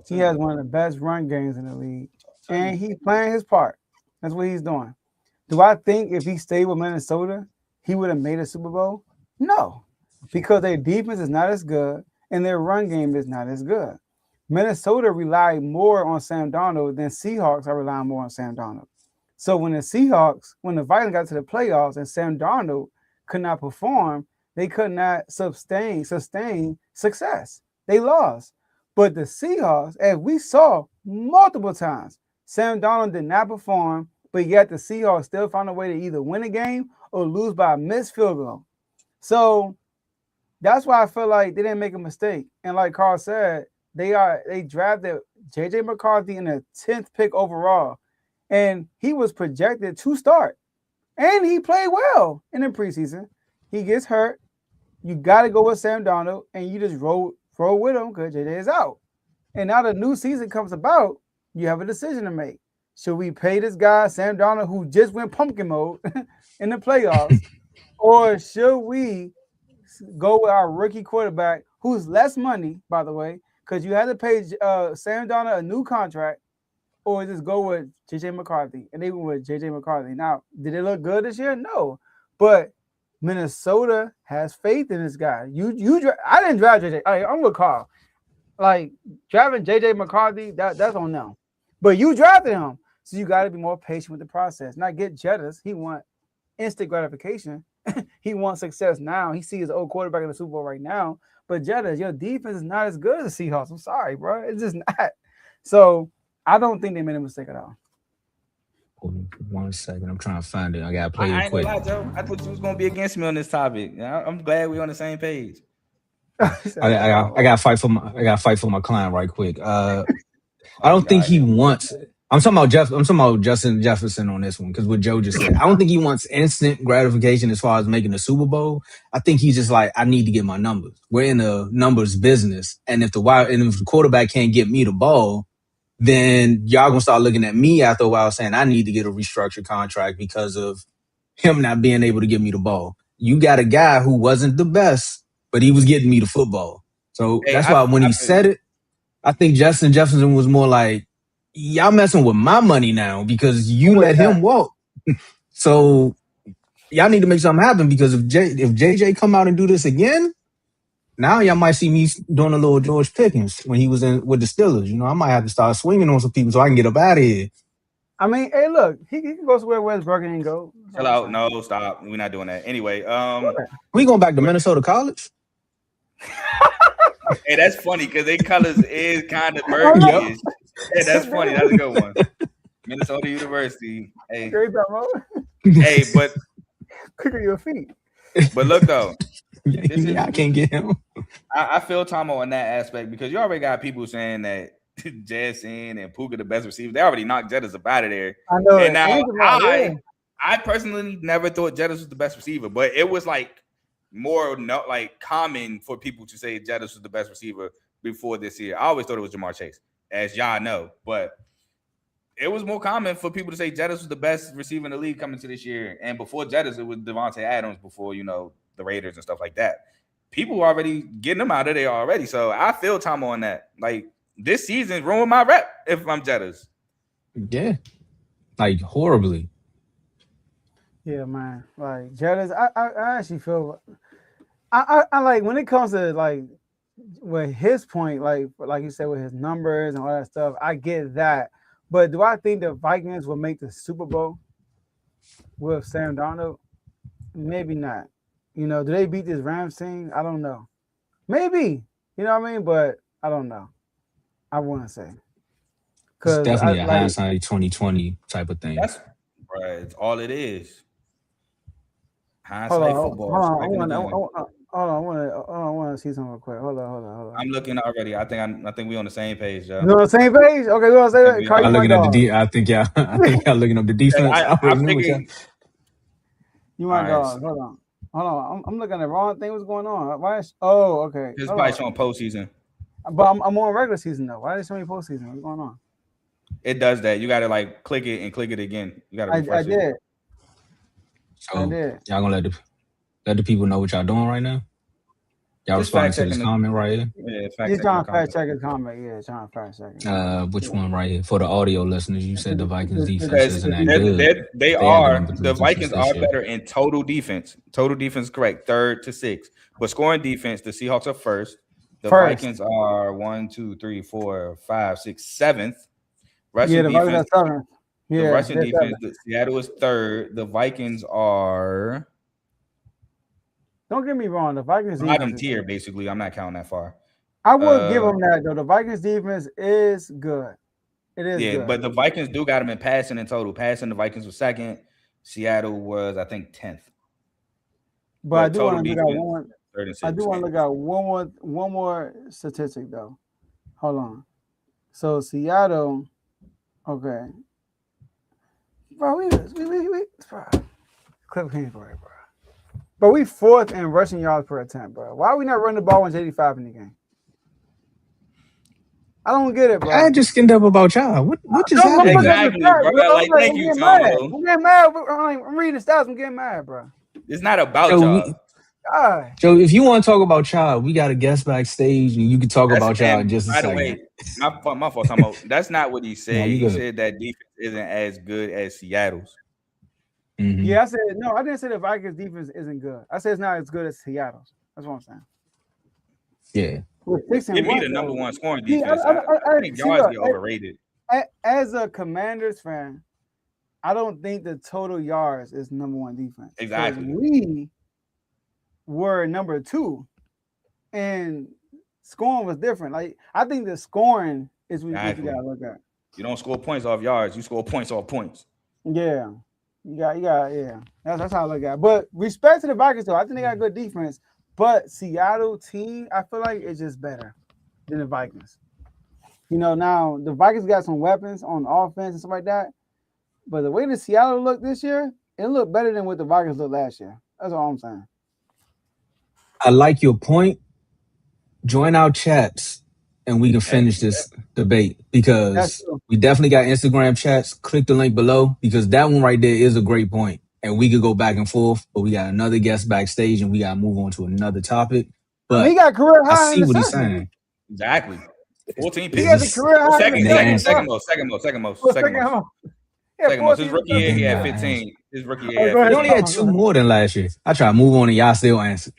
He has one of the best run games in the league. And he's playing his part. That's what he's doing. Do I think if he stayed with Minnesota, he would have made a Super Bowl? No, because their defense is not as good and their run game is not as good. Minnesota relied more on Sam Darnold than Seahawks are relying more on Sam Darnold. So when the Vikings got to the playoffs and Sam Darnold could not perform, they could not sustain success. They lost. But the Seahawks, as we saw multiple times, Sam Darnold did not perform, but yet the Seahawks still found a way to either win a game or lose by a missed field goal. So that's why I feel like they didn't make a mistake. And like Carl said, they drafted JJ McCarthy in the 10th pick overall. And he was projected to start. And he played well in the preseason. He gets hurt. You got to go with Sam Darnold, and you just roll with him because JJ is out. And now the new season comes about, you have a decision to make. Should we pay this guy, Sam Darnold, who just went pumpkin mode in the playoffs, or should we go with our rookie quarterback, who's less money, by the way, because you had to pay Sam Darnold a new contract, or just go with JJ McCarthy? And they went with JJ McCarthy. Now, did it look good this year? No. But Minnesota has faith in this guy. I didn't draft JJ. I'm with Carl. Like, drafting JJ McCarthy, that's on them. But you drafted him. So you got to be more patient with the process. Not get jealous. He want instant gratification. He wants success now. He sees his old quarterback in the Super Bowl right now. But Jettas, your defense is not as good as the Seahawks. I'm sorry, bro. It's just not. So I don't think they made a mistake at all. Hold on 1 second. I'm trying to find it. I gotta play I it ain't gonna quick. lie, Joe. I thought you was gonna be against me on this topic. I'm glad we're on the same page. I gotta fight for my client right quick. I don't think God. he wants. I'm talking about I'm talking about Justin Jefferson on this one because what Joe just said. I don't think he wants instant gratification as far as making the Super Bowl. I think he's just like, I need to get my numbers. We're in a numbers business, and if the quarterback can't get me the ball, then y'all gonna start looking at me after a while saying I need to get a restructured contract because of him not being able to give me the ball. You got a guy who wasn't the best, but he was getting me the football. So Hey, that's why when he said it, I think Justin Jefferson was more like, y'all messing with my money now because you let him walk. So y'all need to make something happen because if JJ come out and do this again, now y'all might see me doing a little George Pickens when he was in with the Steelers. You know, I might have to start swinging on some people so I can get up out of here. I mean, hey, look, he can go somewhere where Burger and go. chill out. No, stop. We're not doing that. Anyway, We going back to Minnesota College? hey, that's funny because their colors is kind of burgundy. Yeah, that's funny. That's a good one. Minnesota University. Hey, hey, but quick on your feet. But look though, I can't get him. I feel Tomo in that aspect because you already got people saying that Jetson and Puka the best receivers. They already knocked Jettis up out of there. I know. And now I personally never thought Jettis was the best receiver, but it was like more common for people to say Jettis was the best receiver before this year. I always thought it was Jamar Chase, as y'all know, but it was more common for people to say Jettis was the best receiver in the league coming to this year. And before Jettis, it was Devontae Adams before, the Raiders and stuff like that. People were already getting them out of there already. So I feel Tomo on that. Like, this season ruined my rep if I'm Jettis. Yeah. Like, horribly. Yeah, man. Like, Jettis, I actually feel I like when it comes to like with his point, like you said, with his numbers and all that stuff, I get that. But do I think the Vikings will make the Super Bowl with Sam Darnold? Maybe not. Do they beat this Rams team? I don't know. Maybe. You know what I mean? But I don't know. I wouldn't say. It's definitely a hindsight 2020 type of thing. That's right. It's all it is. Hindsight football. I want to see something real quick. Hold on. I'm looking already. I think we on the same page, Joe. You on the same page? Okay, we're on the same page. I'm looking up I think y'all looking up the defense. I figured, you my dog. Hold on. I'm looking at the wrong thing. What's going on? Why? Okay. It's probably showing postseason. But I'm on regular season though. Why are they showing me postseason? What's going on? It does that. You got to click it and click it again. You got to refresh it. I did. So y'all gonna let the people know what y'all doing right now? Y'all responding to this comment right here? Yeah, he's trying to fact check his comment. Yeah, trying to fact check it. Which one right here? For the audio listeners, you said the Vikings defense isn't that good. The Vikings are better in total defense. Total defense, correct. 3rd to 6th. But scoring defense, the Seahawks are 1st. The Vikings are 1, 2, 3, 4, 5, 6, 7th. Rushing the defense. Vikings are 7th. The Russian defense, Seattle is 3rd. The Vikings are. Don't get me wrong. The Vikings bottom tier, basically. I'm not counting that far. I would give them that though. The Vikings defense is good. It is. Yeah, good. But the Vikings do got them in passing in total. Passing, the Vikings was 2nd. Seattle was, I think, 10th. But I do want to look at one. I do want to look at one more statistic though. Hold on. So Seattle, okay. Bro, we bro. Clip hands for it, bro. But we 4th in rushing yards per attempt, bro. Why are we not running the ball when JD5 in the game? I don't get it, bro. I just skinned up about y'all. What just happened? Exactly, bro. Thank you, Tomo. I'm getting mad. I'm reading the stats. I'm getting mad, bro. It's not about y'all. Joe, if you want to talk about y'all, we got a guest backstage, and you can talk about y'all in just a second. By the way, my fault, Tomo. That's not what he said. He said that defense isn't as good as Seattle's. Mm-hmm. Yeah, I said no. I didn't say the Vikings defense isn't good. I said it's not as good as Seattle's. That's what I'm saying. Yeah, give me the number one scoring defense. I think yards get overrated. As a Commanders fan, I don't think the total yards is number one defense. Exactly. We were number 2, and scoring was different. Like I think the scoring is what you gotta look at. You don't score points off yards. You score points off points. Yeah. Yeah. That's how I look at it. But respect to the Vikings, though. I think they got good defense. But Seattle team, I feel like it's just better than the Vikings. Now the Vikings got some weapons on offense and stuff like that. But the way the Seattle looked this year, it looked better than what the Vikings looked last year. That's all I'm saying. I like your point. Join our chats and we can finish this debate because we definitely got Instagram chats. Click the link below because that one right there is a great point. And we could go back and forth, but we got another guest backstage and we got to move on to another topic. But he got career high. I see what he's saying. Exactly. 14 He has a career high. Second most. His rookie year, he had 15. His rookie year, he only had 2 more than last year. I try to move on and y'all still answer.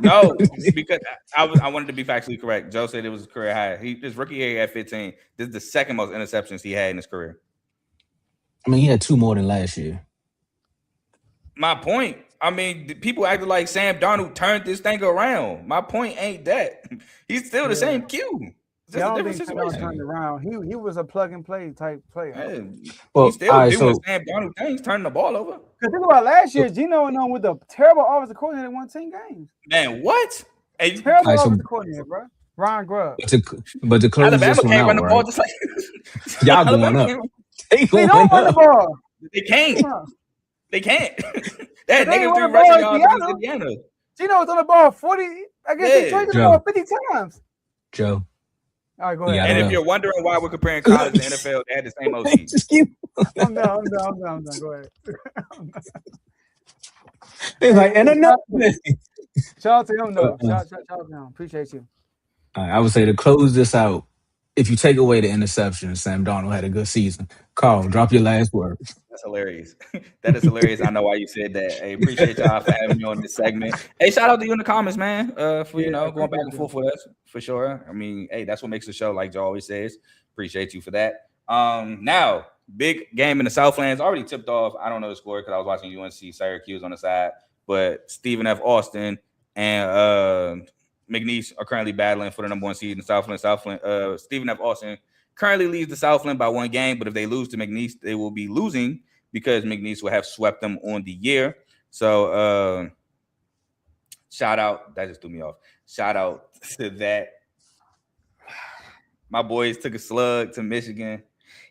No, because I wanted to be factually correct. Joe said it was a career high. His rookie year, he had 15. This is the second most interceptions he had in his career. I mean, he had 2 more than last year. My point. I mean, people acted like Sam Darnold turned this thing around. My point ain't that. He's still the same Q. I don't think Sam turned around. He was a plug and play type player. Yeah. Well, he's still doing Sam Darnold things, turning the ball over. Because think about last year, Geno went on with a terrible offensive coordinator that won 10 games. Man, what? Terrible offensive coordinator, bro. Ron Grubb. But the close this one out, the ball just like y'all going up. They don't run the ball. They can't. They can't. That nigga threw rushing yards against Indiana. Geno was on the ball 40. I guess he traded the ball 50 times. Joe. All right, go ahead. And if you're wondering why we're comparing college to NFL, they had the same OG. Just keep. I'm done. Go ahead. He's like, and another thing. Shout out to him, though. Shout out to him. Appreciate you. I would say to close this out, if you take away the interception, Sam Darnold had a good season. Carl, drop your last word. That's hilarious. That is hilarious. I know why you said that. Hey, appreciate y'all for having me on this segment. Hey, shout out to you in the comments, man. For going back and forth with us for sure. I mean, hey, that's what makes the show, like Joe always says. Appreciate you for that. Now, big game in the Southlands already tipped off. I don't know the score because I was watching UNC Syracuse on the side, but Stephen F. Austin and McNeese are currently battling for the number 1 seed in the Southland. Stephen F. Austin currently leads the Southland by 1 game, but if they lose to McNeese, they will be losing because McNeese will have swept them on the year. So shout out. That just threw me off. Shout out to that. My boys took a slug to Michigan.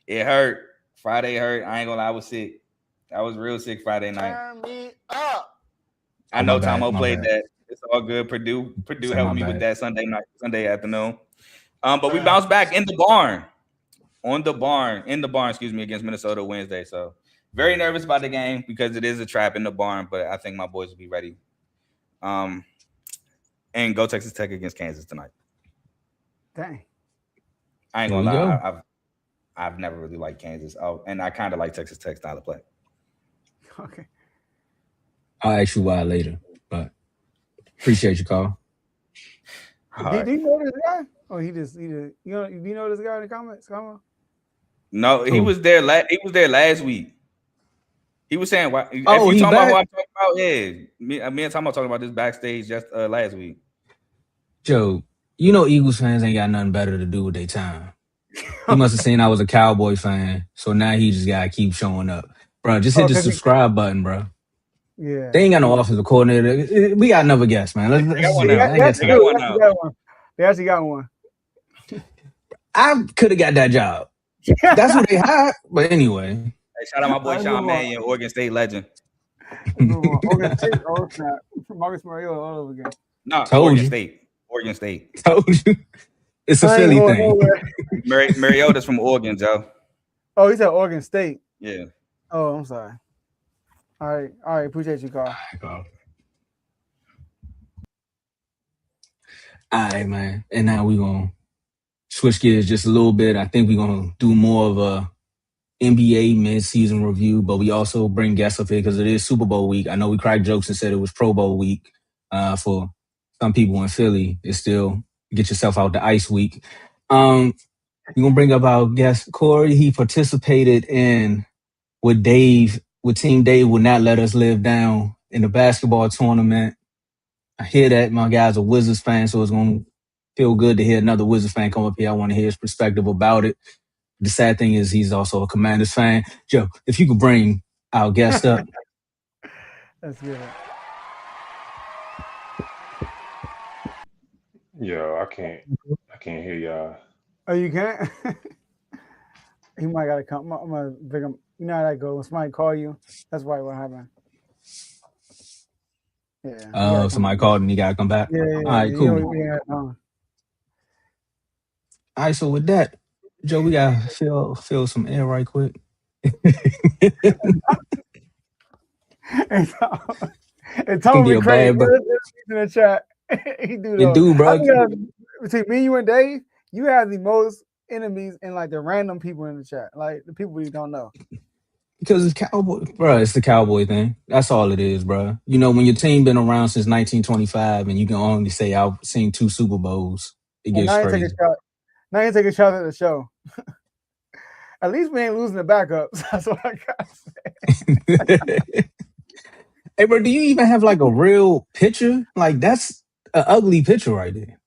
It hurt. Friday hurt. I ain't gonna lie, I was sick. I was real sick Friday night. Turn me up. I know Tomo played that. It's all good. Purdue helped me with that Sunday afternoon. But we bounced back in the barn. Against Minnesota Wednesday. So very nervous about the game because it is a trap in the barn, but I think my boys will be ready. And go Texas Tech against Kansas tonight. Dang. I ain't gonna lie. I've never really liked Kansas. Oh, and I kind of like Texas Tech style of play. Okay. I'll ask you why later, but appreciate you, Carl. Do you know this guy? Or do you know this guy in the comments? Come on. No, he was there. He was there last week. He was saying, "Why?" Oh, if you talking about who I'm talking about, yeah. Me and Tom are talking about this backstage just last week. Joe, you know Eagles fans ain't got nothing better to do with their time. He must have seen I was a Cowboy fan, so now he just gotta keep showing up, bro. Just hit the subscribe button, bro. Yeah, they ain't got no offensive coordinator. We got another guest, man. They actually got one. I could have got that job. That's what they hired. But anyway. Hey, shout out my boy Sean Mannion, Oregon State legend. Oregon State, Marcus Mariota all over again. No, Oregon State. Told you. It's a Philly thing. Mariota's from Oregon, Joe. Oh, he's at Oregon State. Yeah. Oh, I'm sorry. All right. Appreciate you, Carl. All right, man. And now we're going to switch gears just a little bit. I think we're going to do more of a NBA mid-season review, but we also bring guests up here because it is Super Bowl week. I know we cracked jokes and said it was Pro Bowl week. For some people in Philly, it's still get yourself out the ice week. We're going to bring up our guest, Corey. He participated in what Team Dave would not let us live down in the basketball tournament. I hear that my guy's a Wizards fan, so it's going to feel good to hear another Wizards fan come up here. I want to hear his perspective about it. The sad thing is he's also a Commanders fan. Joe, if you could bring our guest up. That's good. Yeah, I can't hear y'all. Oh, you can't? He might gotta come. I'm gonna bring him. You know how that goes. When somebody call you, that's why what happened. Yeah, he gotta come. Somebody called and he gotta come back. Yeah, All right, you cool. know, yeah. All right, so with that, Joe, we gotta fill some air right quick. And Can Tom get be a crazy bad, but in the chat. He do it though. do, I bro. think between me, you, and Dave, you have the most enemies in like the random people in the chat, like the people you don't know. Because it's cowboy, bro. It's the cowboy thing. That's all it is, bro. You know, when your team been around since 1925, and you can only say I've seen 2 Super Bowls, it And gets now you take a crazy. shot. Now you take a shot at the show. At least we ain't losing the backups. That's what I gotta say. Hey, bro, do you even have like a real picture? Like that's an ugly picture right there.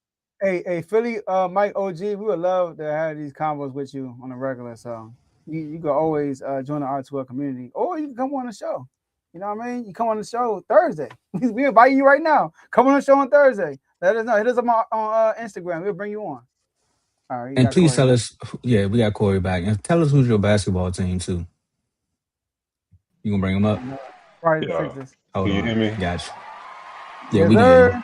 Hey, Philly, Mike OG, we would love to have these combos with you on a regular. So you can always join the R2L community, or you can come on the show. You know what I mean? You come on the show Thursday. We invite you right now. Come on the show on Thursday. Let us know. Hit us up on Instagram. We'll bring you on. All right, you And got please Corey tell back. us, yeah, we got Corey back, and tell us who's your basketball team too. You gonna bring him up? Probably the Yeah, Sixers. Hold can you hear on, me? gotcha. Yeah, Yes, we can hear you. sir.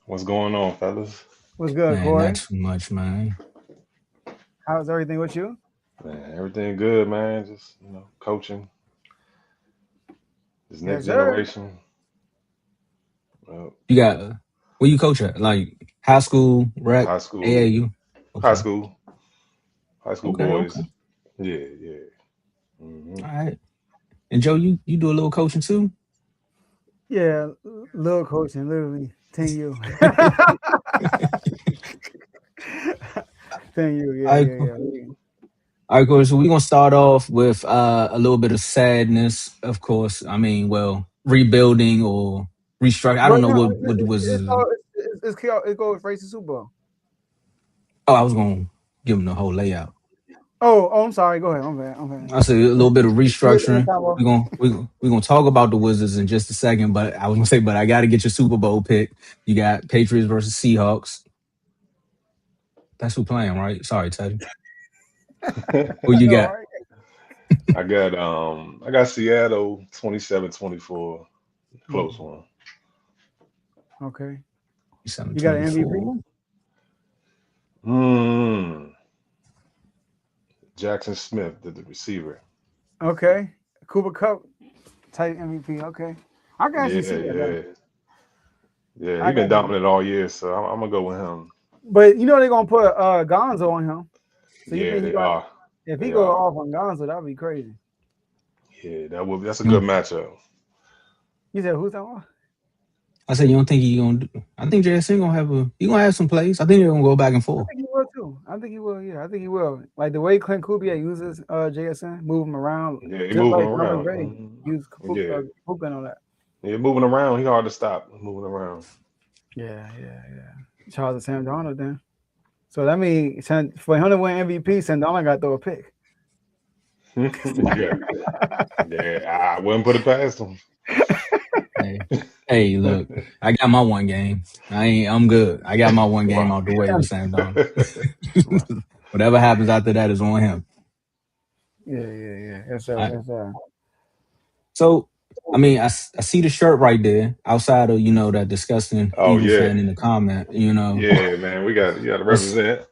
What's going on, fellas? What's good, Man, not Corey? too much, man. How's everything with you? Man, everything good, man. Just coaching this next Yes, sir. generation. You got where you coach at? Like high school, rec, High school, AAU? high Okay, school, high school okay. boys. Yeah, yeah. hmm All right. And Joe, you do a little coaching too? Yeah, little coaching, literally 10U. 10U, All yeah, right, yeah, cool. yeah. All right, cool. So we're gonna start off with a little bit of sadness, of course. I mean, well, rebuilding or restructure. I But don't know no, what was. it goes race the Super Bowl. Oh, I was gonna give them the whole layout. Oh, I'm sorry. Go ahead. I'm bad. I said a little bit of restructuring. Combo. We're gonna talk about the Wizards in just a second, but I was gonna say, but I got to get your Super Bowl pick. You got Patriots versus Seahawks. That's who playing, right? Sorry, Teddy. Who I you know, got? right? I got Seattle 27-24. Close one. Okay. Seven You got twenty an MVP? four. Hmm. Jackson Smith, the receiver. Okay. Cooper Cup type MVP. Okay. I can actually Yeah, see that. yeah, yeah. I He been got you. dominant all year, so I'm gonna go with him. But you know they're gonna put Gonzo on him. So you Yeah, think he they gonna are. if he They go are. off on Gonzo, that'd be crazy. Yeah, that's a good matchup. You said who's that? I said you don't think he gonna? I think JSN gonna have some plays. I think they're gonna go back and I forth. think he will too. I think he will. Yeah, I think he will. Like the way Clint Kubiak uses JSN, move him around, Yeah, he just moving like Thomas around. Ray use Yeah, Hoopin on that. yeah, moving around. He hard to stop moving around. Yeah. Shout out to Sam Darnold then. So that means for him to win MVP, Sam Darnold got to throw a pick. Yeah, yeah. I wouldn't put it past him. Hey, look, I got my one game. I'm good. I got my one game Wow. out the way with Sam Donald. Right. Whatever happens after that is on him. Yeah. Yes, sir. I, Yes, sir. so, I mean, I see the shirt right there outside of, that disgusting Oh Eagle yeah, fan in the comment, yeah, man. You got to that's, represent.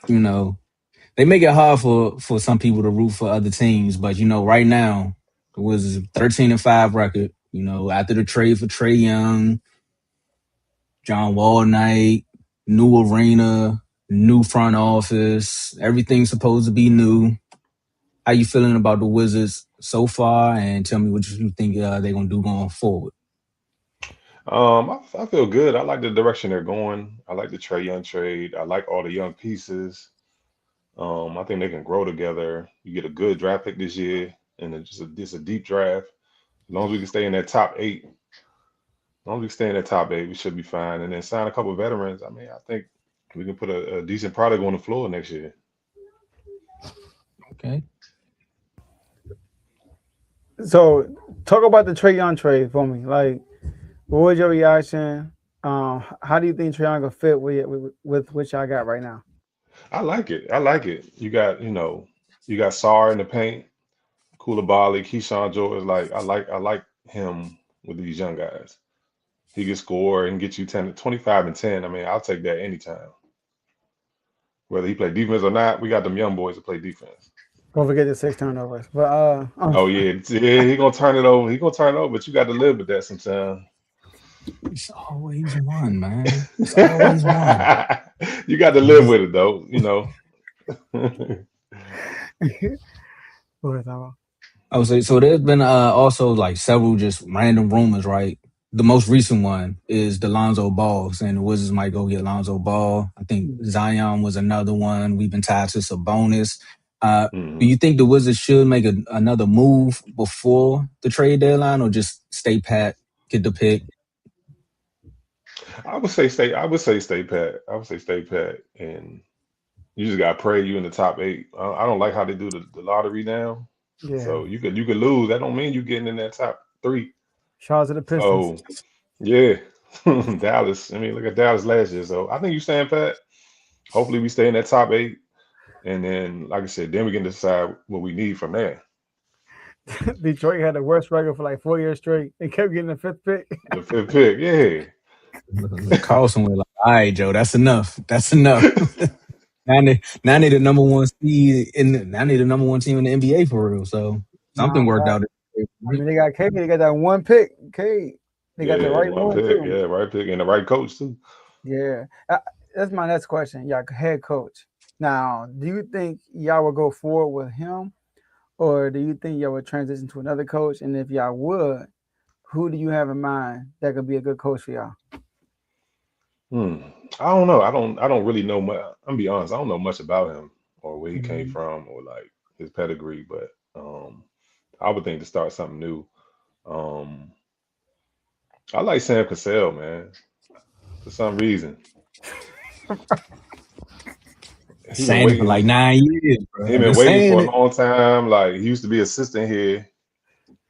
you know, they make it hard for some people to root for other teams, but, right now, it was a 13-5 record, after the trade for Trey Young, John Wall night, new arena, new front office, everything's supposed to be new. How you feeling about the Wizards so far? And tell me what you think they're gonna do going forward. I feel good. I like the direction they're going. I like the Trey Young trade. I like all the young pieces. I think they can grow together. You get a good draft pick this year, and it's just a deep draft. As long as we can stay in that top eight, as long as we stay in that top eight, we should be fine. And then sign a couple of veterans. I mean, I think we can put a decent product on the floor next year. Okay. So talk about the Trae Young trade for me. Like, what was your reaction? How do you think Trae Young will fit with what y'all got right now? I like it. I like it. You got Sar in the paint, Koulibaly, Keyshawn George. Like I like him with these young guys. He can score and get you 25 and 10. I mean, I'll take that anytime. Whether he play defense or not, we got them young boys to play defense. Don't forget the 6 turnovers. But Oh yeah, he gonna turn it over. He gonna turn it over, but you got to live with that sometimes. It's always one, man. It's always one. You got to live with it though, what was that? I would say so. There's been also like several just random rumors, right? The most recent one is the Lonzo Ball, saying the Wizards might go get Lonzo Ball. I think Zion was another one. We've been tied to Sabonis. Do you think the Wizards should make another move before the trade deadline, or just stay pat, get the pick? I would say stay pat. I would say stay pat, and you just gotta pray you in the top 8. I don't like how they do the lottery now. Yeah. So you could lose. That don't mean you getting in that top 3. Shout out to the Pistons. So yeah, Dallas. I mean, look at Dallas last year. So I think you stand pat. Hopefully we stay in that top 8, and then, like I said, then we can decide what we need from there. Detroit had the worst record for like 4 years straight. They kept getting the 5th pick. The 5th pick, yeah. Carlson was like, "All right, Joe, that's enough. That's enough." Now they the number one seed now they the number one team in the NBA for real. So something worked out. I mean, they got KD. They got that one pick. They got the right one pick. too. Yeah, right pick and the right coach too. Yeah, that's my next question. Y'all head coach. Now, do you think y'all will go forward with him, or do you think y'all would transition to another coach? And if y'all would, who do you have in mind that could be a good coach for y'all? I don't know. I don't really know much. I'm gonna be honest. I don't know much about him or where he came from or like his pedigree. But I would think to start something new. I like Sam Cassell, man, for some reason. Sam for like 9 years, bro. He been waiting for a long time. Like, he used to be assistant here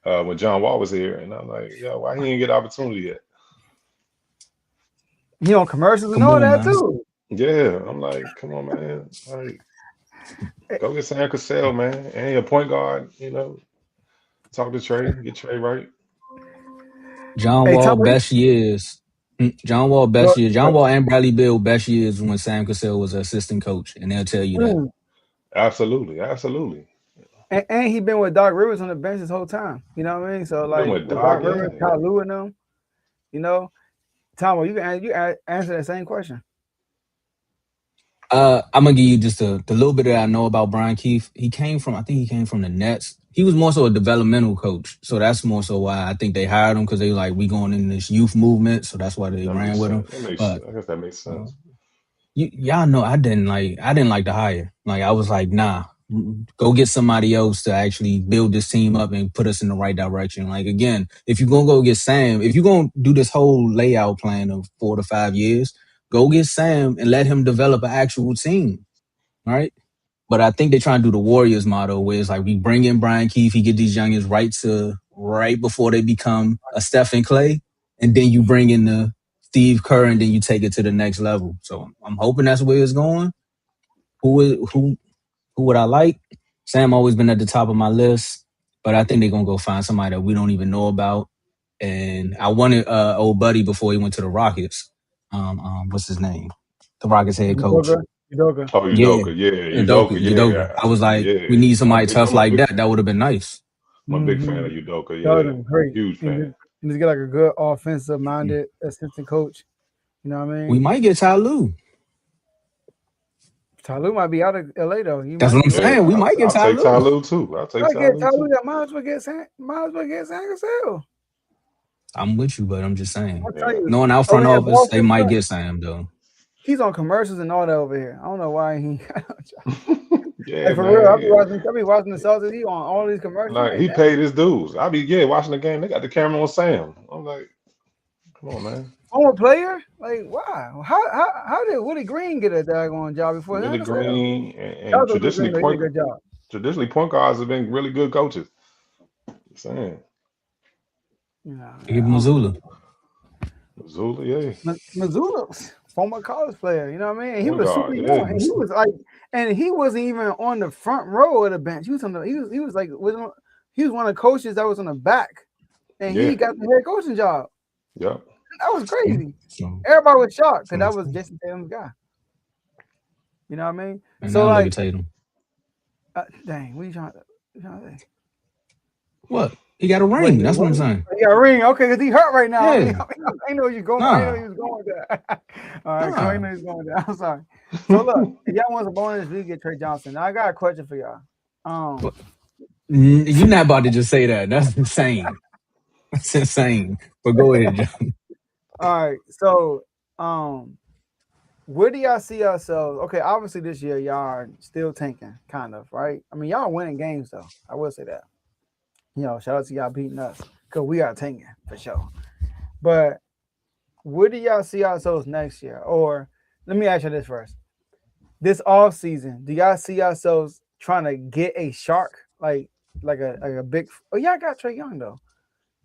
when John Wall was here, and I'm like, yo, why he didn't get opportunity yet? He on commercials and all that too. Yeah, I'm like, come on, man. Like, go get Sam Cassell, man. And your point guard, talk to Trey, get Trey right. John Wall best years. John Wall and Bradley Beal best years when Sam Cassell was an assistant coach, and they'll tell you that. Absolutely. And he been with Doc Rivers on the bench this whole time. You know what I mean? So like with Doc Rivers, Kyle Lue and them, Tom, you can answer that same question. I'm gonna give you just the little bit that I know about Brian Keefe. I think he came from the Nets. He was more so a developmental coach, so that's more so why I think they hired him, because they like, we going in this youth movement, so that's why they ran with him. I guess that makes sense. Y'all know I didn't like the hire. Like, I was like, nah, go get somebody else to actually build this team up and put us in the right direction. Like, again, if you're gonna go get Sam, if you're gonna do this whole layout plan of 4 to 5 years, go get Sam and let him develop an actual team, right? But I think they're trying to do the Warriors model, where it's like, we bring in Brian Keefe, he get these youngins right before they become a Steph and Clay, and then you bring in the Steve Kerr, and then you take it to the next level. So I'm hoping that's where it's going. Who would I like? Sam always been at the top of my list, but I think they're gonna go find somebody that we don't even know about. And I wanted old buddy before he went to the Rockets. What's his name? The Rockets head coach. Udoka. Oh, Udoka, Udoka. I was like, we need somebody tough like that. That would have been nice. I'm a big fan of Udoka. Yeah, great. Huge fan. And just get like a good offensive-minded assistant coach. You know what I mean? We might get Ty Lue. Ty Lue might be out of LA though. That's what I'm saying. We might get Ty Lue. Ty Lue too. I'll take Ty Lue. Might as well get Sam Cassell. I'm with you, but I'm just saying. You, knowing our front office, they might get Sam though. He's on commercials and all that over here. I don't know why he. Yeah, like, for real. I be watching the Celtics. He on all these commercials. Like, he paid his dues. I be watching the game. They got the camera on Sam. I'm like, come on, man. Former player? Like, wow. How did Willie Green get a daggone job before him? Willie Green and traditionally point guards have been really good coaches. Just saying. Yeah, Give Missoula. Missoula, yeah. Missoula, former college player. You know what I mean? And he Point was super guard, yeah. young, and he was like, and he wasn't even on the front row of the bench. He was on the. He was like, he was one of the coaches that was on the back, and Yeah. he got the head coaching job. Yep. That was crazy. So, Everybody was shocked because that was Jason Tatum's guy. You know what I mean? and So now look like, at Tatum. dang, what you trying to say? What? He got a ring. That's what I'm saying. He got a ring. Okay, because he hurt right now. Yeah. I know you going. I know he was going with that. All right, I know he was going with that. I'm sorry. So look, if y'all want a bonus, we get Trey Johnson. Now I got a question for y'all. You're not about to just say that. That's insane. That's insane. But go ahead, John. All right. So, where do y'all see yourselves? Okay, obviously this year y'all are still tanking, kind of, right? I mean, y'all winning games though. I will say that. You know, shout out to y'all beating us because we are tanking for sure. But where do y'all see yourselves next year? Or let me ask you this first. This off season, do y'all see yourselves trying to get a shark like a big? Oh, y'all got Trae Young though.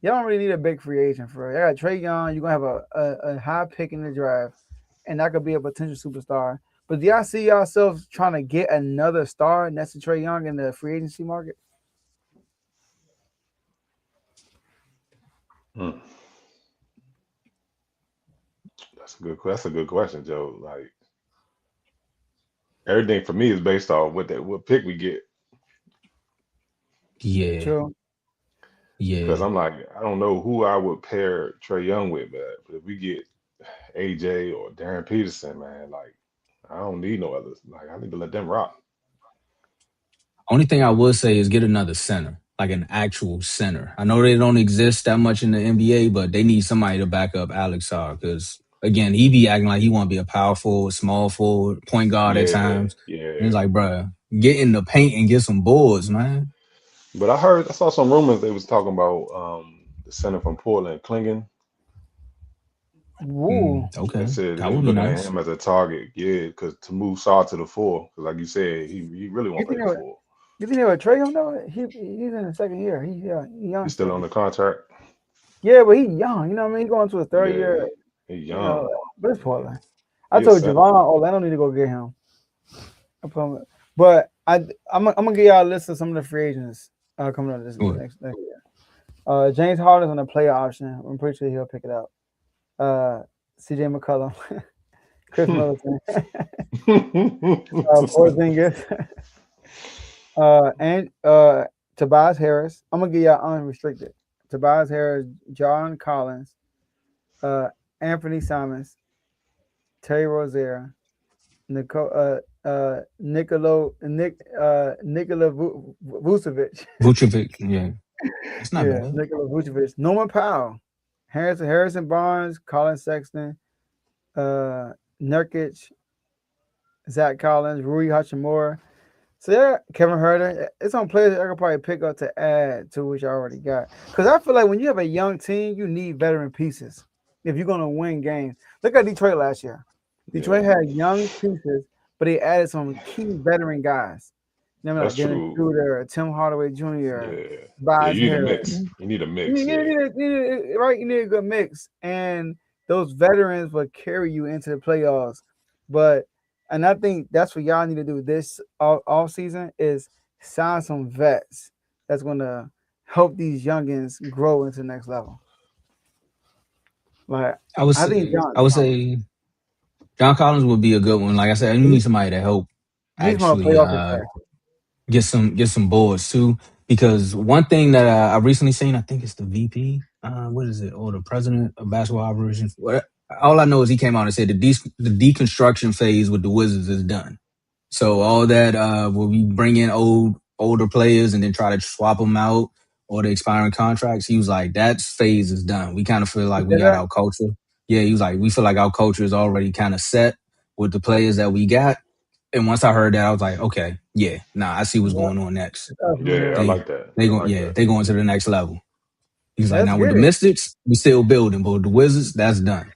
Y'all don't really need a big free agent for it. Y'all got Trae Young. You're gonna have a high pick in the draft, and that could be a potential superstar. But do y'all see yourselves trying to get another star next to Trae Young in the free agency market? That's a good question, Joe. Like everything for me is based off what pick we get. Yeah. True. Because Yeah. I'm like, I don't know who I would pair Trae Young with, but if we get AJ or Darren Peterson, man, like I don't need no others. Like I need to let them rock. Only thing I would say is get another center, like an actual center. I know they don't exist that much in the NBA, but they need somebody to back up Alex Sarr because again, he be acting like he want to be a power forward, small forward, point guard at Yeah, times. And yeah. it's like, bruh, get in the paint and get some boards, man. But I saw some rumors they was talking about the center from Portland, Klingen. Woo. They Okay, said that they were would be looking at nice. him as a target, yeah, because to move Saw to the four, because like you said, he really You won't play think the four. you think they would Trae Young though? He's in the second year. He young He's still still. on the contract. Yeah, but he's young. You know what I mean? He's going to his third Yeah, year. he's You know, young. but it's Portland. I He a told center. Javon Orlando need to go get him. But I'm gonna give y'all a list of some of the free agents coming up this What? next year. James Harden's on the player option. I'm pretty sure he'll pick it up. CJ McCollum, Chris Middleton, Porzingis, and Tobias Harris. I'm gonna give y'all unrestricted. Tobias Harris, John Collins, Anthony Simons, Terry Rozier, Nikola Vucevic. Vucevic, yeah, it's not Yeah, bad. Nikola Vucevic. Norman Powell, Harrison Barnes, Colin Sexton, Nurkic, Zach Collins, Rui Hachimura. So yeah, Kevin Herter. It's on players that I could probably pick up to add to which I already got. Because I feel like when you have a young team, you need veteran pieces if you're gonna win games. Look at Detroit last year. Detroit had young pieces, but they added some key veteran guys. You know, like That's Dennis true. Schroeder, Tim Hardaway Jr., Yeah, yeah. Tobias You need a Harris. mix. You need a You mix. need, Yeah, right? You need a good mix, and those veterans will carry you into the playoffs. But and I think that's what y'all need to do this off season is sign some vets that's gonna help these youngins grow into the next level. Like I would I think say, I would say John Collins would be a good one. Like I said, you need somebody to help he's gonna play actually off his back. get some boards too. Because one thing that I recently seen, I think it's the VP, what is it, or the president of basketball operations. All I know is he came out and said the deconstruction phase with the Wizards is done. So all that where we bring in older players and then try to swap them out or the expiring contracts, he was like that phase is done. We kind of feel He like we said got that. our culture. Yeah, he was like we feel like our culture is already kind of set with the players that we got. And once I heard that, I was like, okay, yeah, nah, I see what's Yeah, going on next. it's us, yeah. I man. They like that. they I go like yeah, that. they going to the next level. He's like, Let's now with get the it. Mystics, we still building, but with the Wizards, that's done.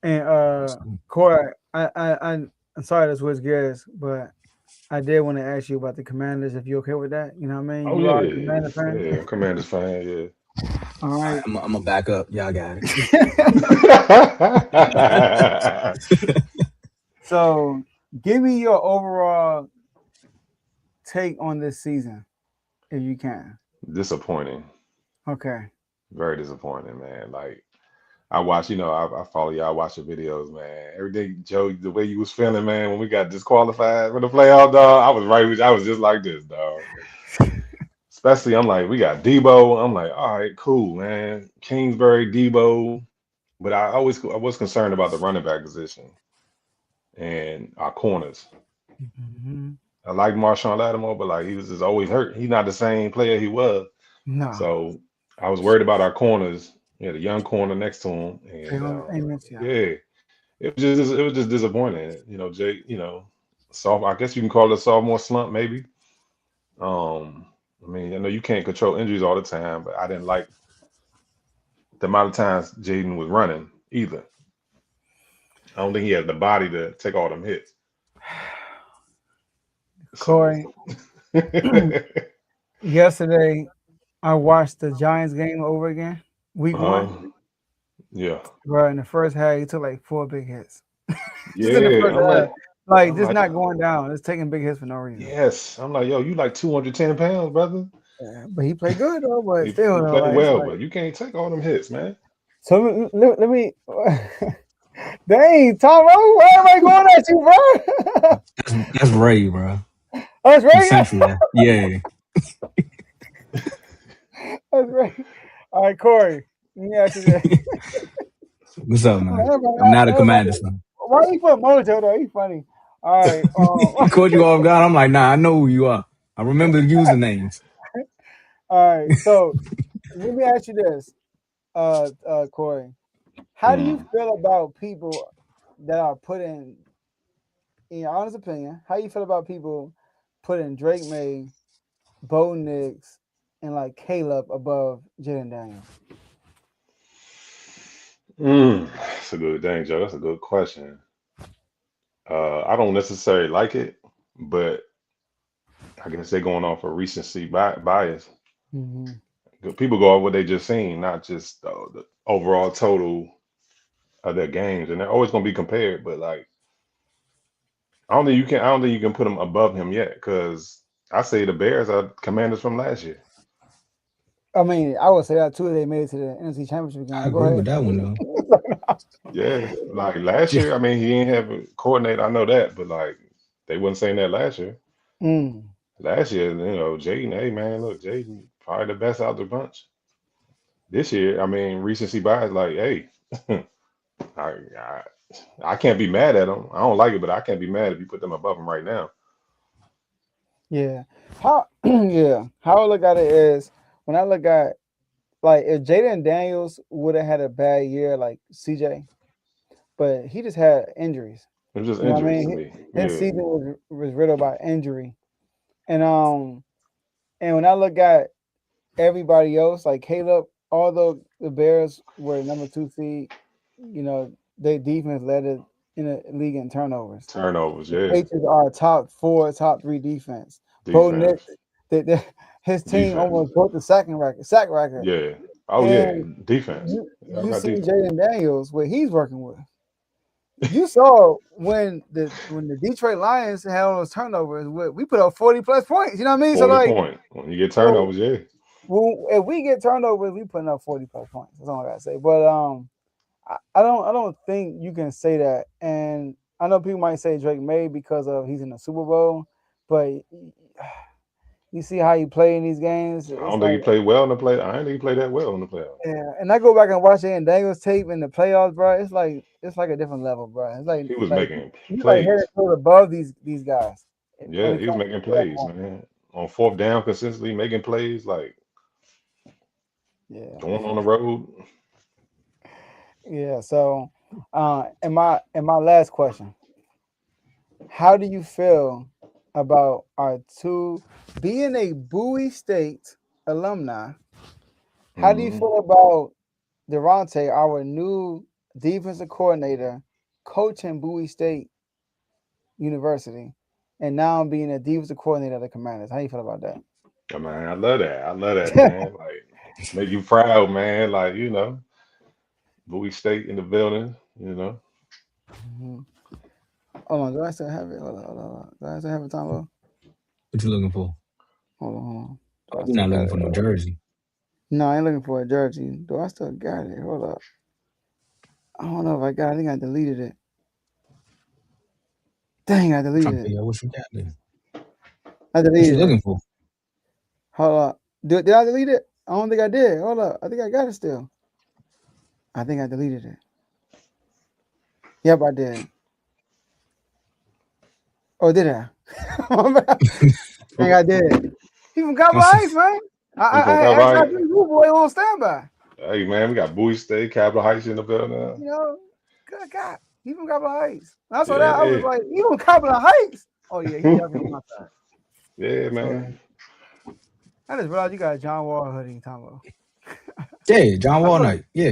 And Corey, I'm sorry to switch gears, but I did want to ask you about the Commanders. If you're okay with that, you know what I mean. Oh You are a yeah, Commander fan. yeah. Commanders fan, yeah. All right. I'm gonna back up. Y'all got it. So, give me your overall take on this season, if you can. Disappointing. Okay. Very disappointing, man. Like I watch, I follow y'all, watch the videos, man. Every day, Joe, the way you was feeling, man, when we got disqualified for the playoff, dog, I was right with you. I was just like this, dog. Especially, I'm like, we got Debo. I'm like, all right, cool, man. Kingsbury, Debo. But I was concerned about the running back position and our corners. Mm-hmm. I like Marshawn Lattimore, but like he was just always hurt. He's not the same player he was. No. So I was worried about our corners. We had a young corner next to him, and Yeah. yeah, it was just disappointing. Jake. I guess you can call it a sophomore slump, maybe. I mean, I know you can't control injuries all the time, but I didn't like the amount of times Jaden was running either. I don't think he had the body to take all them hits. Corey, So, yesterday I watched the Giants game over again, week one. Yeah. Bro, in the first half, he took like 4 big hits. Just in the Yeah. first I'm half. Like, I'm just like, not going down. Just taking big hits for no reason. yes. I'm like, yo, you like 210 pounds, brother. Yeah, but he played good though. But He still, though, played like, it's well, like, but you can't take all them hits, man. so let me. Dang, Tom, why am I going at you, bro? That's Ray, bro. Oh, that's From right. Central. Yeah. That's right. All right, Corey. Let me ask you this. What's up, man? Everybody- I'm not a everybody- Commanders fan. Why you put Mojo though? He's funny. All right. He called you off guard. I'm like, nah, I know who you are. I remember the usernames. All right. So let me ask you this, Corey. How do you feel about people that are putting, in your honest opinion, how you feel about people putting Drake May, Bo Nix, and like Caleb above Jaden Daniels? That's a good thing, Joe. That's a good question. I don't necessarily like it, but I guess they're going off of recency bias. Mm-hmm. People go off what they just seen, not just the overall total of their games, and they're always going to be compared. But like, I don't think you can. I don't think you can put them above him yet, because I say the Bears are Commanders from last year. I mean, I would say that too. They made it to the NFC Championship game. I Go agree ahead. with that one though. Yeah, like last year. I mean, he ain't have a coordinator. I know that, but like they wasn't saying that last year. Mm. Last year, Jaden, hey man, look, Jaden probably the best out the bunch. This year, I mean, recency bias, like, hey, I I can't be mad at them. I don't like it, but I can't be mad if you put them above them right now. Yeah. How? Yeah. How I look at it is when I look at like if Jaden Daniels would have had a bad year like CJ, but he just had injuries. It's just You know what I injuries to mean? me. His Yeah, season was riddled by injury, and when I look at everybody else, like Caleb, although the Bears were number 2 seed, their defense led it in the league in turnovers. turnovers. The Yeah, Patriots are a top 4, top 3 defense. Bo Nix, defense, his team defense. almost broke the sack record. Yeah. Oh yeah, And defense. Y'all you got see defense. Jaden Daniels, what he's working with. You saw when the Detroit Lions had all those turnovers, we put up 40 plus points. You know what I mean? So 40 point. When you get turnovers, yeah. if we get turnovers, we putting up 40 plus points. That's all I gotta say. But I don't think you can say that. And I know people might say Drake May because of he's in the Super Bowl, but you see how he play in these games. I It's don't think he like, played well in the play. I didn't think he played that well in the playoffs. yeah. And I go back and watch it in Daniels tape in the playoffs, bro. It's like a different level, bro. It's He was like making he's like head plays. and shoulder above these guys when Yeah, it he was comes making to that plays, point. man. On fourth down, consistently making plays, like Yeah, going on the road. yeah. So, and my last question: how do you feel about our two being a Bowie State alumni? How do you Mhm. feel about Durante, our new defensive coordinator, coaching Bowie State University? and now I'm being a defensive coordinator of the Commanders. How you feel about that? Oh, man, I love that. I love that, man. Like, make you proud, man. Like, Bowie State in the building, Mm-hmm. Hold on, do I still have it? Hold on. Do I still have it, Tom? What you looking for? Hold on. Do Oh, I you're still not got looking it? for no jersey. No, I ain't looking for a jersey. Do I still got it? Hold up. I don't know if I got it. I think I deleted it. Dang, I I'm deleted trying to it. figure out what you got there. I What you deleted looking it. for? Hold up. Did I delete it? I don't think I did. Hold up. I think I got it still. I think I deleted it. Yep, I did. Oh, did I? I think I did. He from Copper Heights, man. You from I Cabo actually Heights? have this boy on standby. Hey, man, we got Bowie State, Capitol Heights in the building. You know, good God. He from Copper Heights. When I saw that, I was Yeah, like, he from Copper Heights? Oh, yeah, he definitely on my side. yeah, Yeah. man. I just realized you got a John Wall hoodie, Tombo. Yeah, John Walnut. Yeah.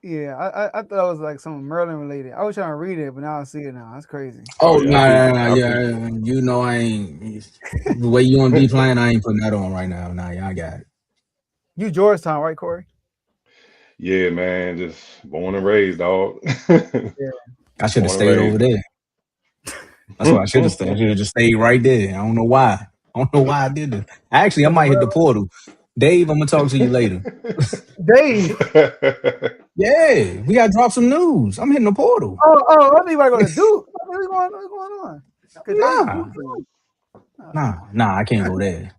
Yeah, I thought it was like something Merlin related. I was trying to read it, but now I see it now. That's crazy. Oh Oh, yeah, I appreciate yeah. You know I ain't. The way you on D playing, I ain't putting that on right now. Nah, yeah, I got it. You Georgetown, right, Corey? Yeah, man, just born and raised, dog. Yeah. I should have Born and stayed over raised. there. That's what I should have stayed. I should have just stayed right there. I don't know why. I don't know why I did this. Actually, I might hit the portal. Dave, I'm gonna talk to you later. Dave. Yeah, we gotta drop some news. I'm hitting the portal. I think I go to Duke. What's going on? Because Dave's Nah, Duke fan. I can't go there.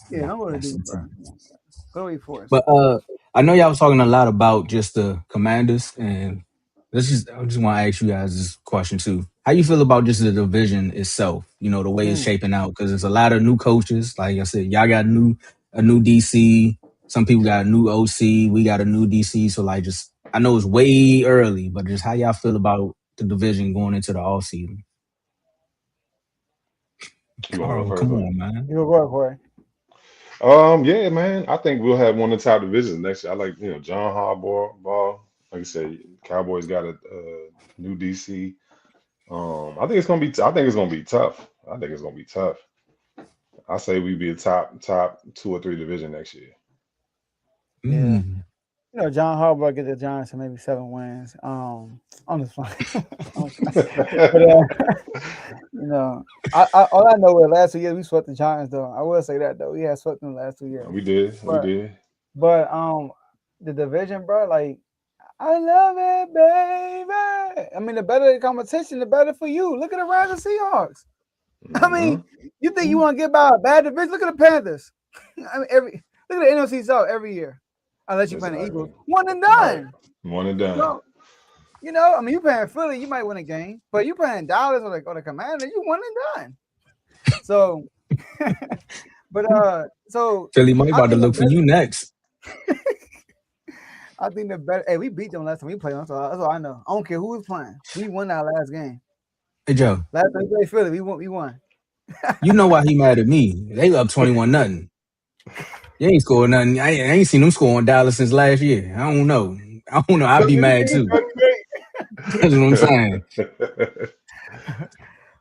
Yeah, don't go to That's Duke, bro. intense. Go to Forest. But I know y'all was talking a lot about just the Commanders, and I just want to ask you guys this question too. How you feel about just the division itself? You know, the way it's shaping out, because there's a lot of new coaches. Like I said, y'all got a new DC. Some people got a new OC. We got a new DC. So like, just I know it's way early, but just how y'all feel about the division going into the off season? You want to go Carl, first, come huh? on, man. You go, Corey. Yeah, man. I think we'll have one of the top divisions next year. I like, John Harbaugh. Ball. Like I said, Cowboys got a new DC. I think it's gonna be. I think it's gonna be tough. I think it's gonna be tough. I say we be a top 2 or 3 division next year. Yeah. Mm. You know, John Harbaugh get the Giants to maybe 7 wins. I'm just playing. But all I know is last 2 years we swept the Giants though. I will say that though. We had swept them the last 2 years. We did. We did. But the division, bro, like I love it, baby. I mean, the better the competition, the better for you. Look at the Rams and Seahawks. I mean, you think you want to get by a bad division? Look at the Panthers. I mean, look at the NFC South every year. Unless you play the Eagles, 1 and done. Right. 1 and done. So, I mean, you playing Philly, you might win a game, but you playing Dallas or the Commander, you 1 and done. So, so Philly might about to look for you next. I think the better. Hey, we beat them last time we played them. So that's all I know. I don't care who was playing. We won our last game. Hey Joe. Last time we played Philly, we won. You know why he mad at me? They up 21-0. You ain't scored nothing. I ain't seen them score on Dallas since last year. I don't know. I'd be mad too. That's what I'm saying.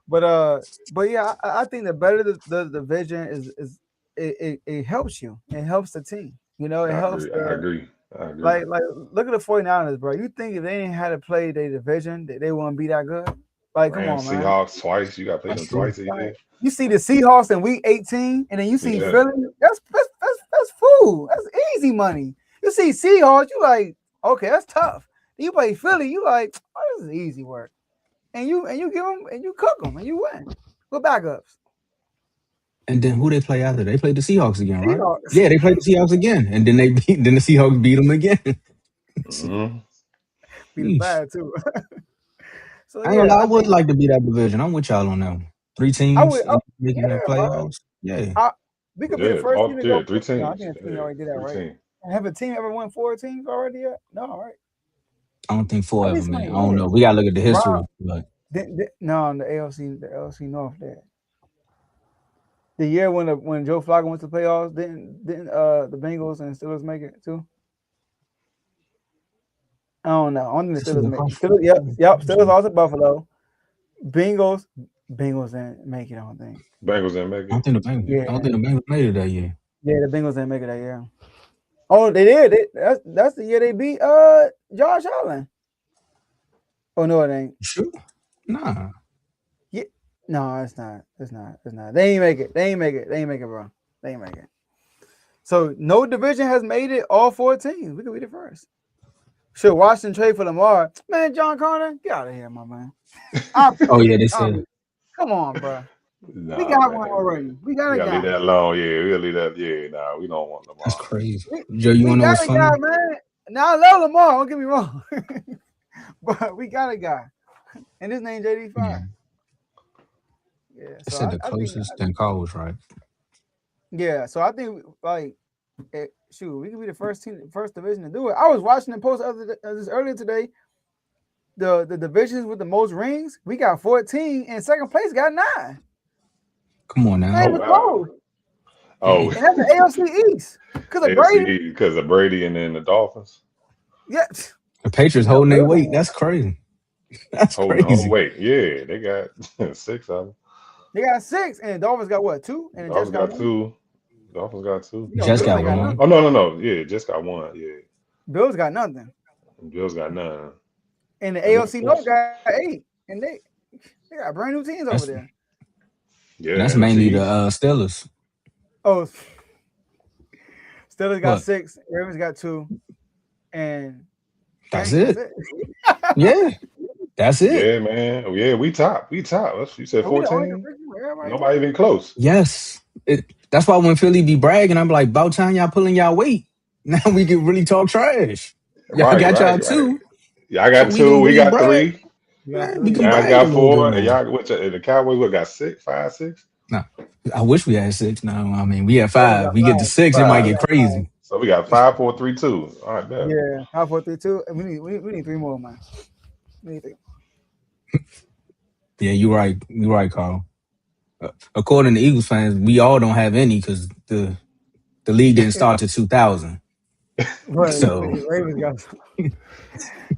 But yeah, I think the better the division is it helps you. It helps the team. It helps. I agree. Like look at the 49ers, bro. You think if they ain't had to play their division, they wouldn't be that good? Like, come on, man. Seahawks twice. You got to play them twice a year. You see the Seahawks in week 18, and then you see Philly. That's food. That's easy money. You see Seahawks, you like, okay, that's tough. Then you play Philly, you like, oh, this is easy work. And you give them and you cook them and you win with backups. And then who they play after? They played the Seahawks again, right? Seahawks. Yeah, they played the Seahawks again, and then the Seahawks beat them again. Beat them bad too. So I ain't gonna lie, I would like to be that division. I'm with y'all on that one. 3 teams making the playoffs. Yeah. We could be the first team to go. 3 teams. No, I think a team already did that, right? Teams. Have a team ever won 4 teams already yet? No, right? I don't think 4 ever, man. I don't know. We gotta look at the history. But no, the AFC North there. The year when Joe Flacco went to playoffs, didn't the Bengals and Steelers make it too? I don't know. Only the Steelers make it. Yep. Steelers lost to Buffalo. Bengals Bengals didn't make it. I don't think. Bengals didn't make I don't it. think the Bengals. Yeah, I don't think the Bengals made it that year. yeah, the Bengals didn't make it that year. Oh, they did. That's the year they beat Josh Allen. Oh no, it ain't. Sure. Nah. Yeah, no, it's not. It's not. It's not. They ain't make it. They ain't make it. They ain't make it, bro. They ain't make it. So no division has made it. All 4 teams. We could be the first. Should Washington trade for Lamar? Man, John Connor, get out of here, my man. Oh yeah, they said. Come on, bro. Nah, We got man. one already. We got We a gotta guy. leave that alone. Yeah, we'll leave that. Yeah, nah, we don't want Lamar. That's crazy. Joe, you We wanna know got what's a funny? guy, man. Now I love Lamar. Don't get me wrong, but we got a guy, and his name JD5. Yeah. Yeah, I so said the I think closest. Then Carl was right. yeah. So I think like shoot, we could be the first team, first division to do it. I was watching the post this earlier today. The divisions with the most rings, we got 14, and second place got 9. Come on now. Not even close. Oh, And that's the AFC East because of Brady. AFC because of Brady and then the Dolphins. Yeah, The Patriots No, holding their Bill weight. don't. That's crazy. That's Holding the crazy. whole weight. Yeah, they got 6 of them. They got 6, and the Dolphins got what, 2? And the Jets Dolphins got got 2. Dolphins got 2. You know, Just Bills got ain't got one. nothing. Oh no. Yeah, just got 1. Yeah, Bills got nothing. and Bills got 9. And the And AFC North got 8, and they got brand new teams over there. Yeah, And that's NFC mainly the East. Steelers. Oh, Steelers got What? 6, Ravens got 2, and That's dang, it. Yeah. That's it. Yeah, man. Yeah, we top. We top. You said Are we the only 14. division where everybody Nobody even close. Yes. That's why when Philly be bragging, I'm like, about time y'all pulling y'all weight. Now we can really talk trash. Y'all got y'all Right. 2. Y'all So got we 2. can We really got brag. 3. Man, we can Giants brag a got little bit 4. And more. y'all the Cowboys what got 6, 5, 6? No. I wish we had 6. No, I mean we had Steelers 5. got We get to 5. 6, it might Five. get crazy. So we got 5, 4, 3, 2. All right, bet. Yeah, 5, 4, 3, 2. And we need 3 more, man. We need 3. Yeah, you're right. You're right, Carl. According to Eagles fans, we all don't have any because the league didn't start to 2000. But So Ravens got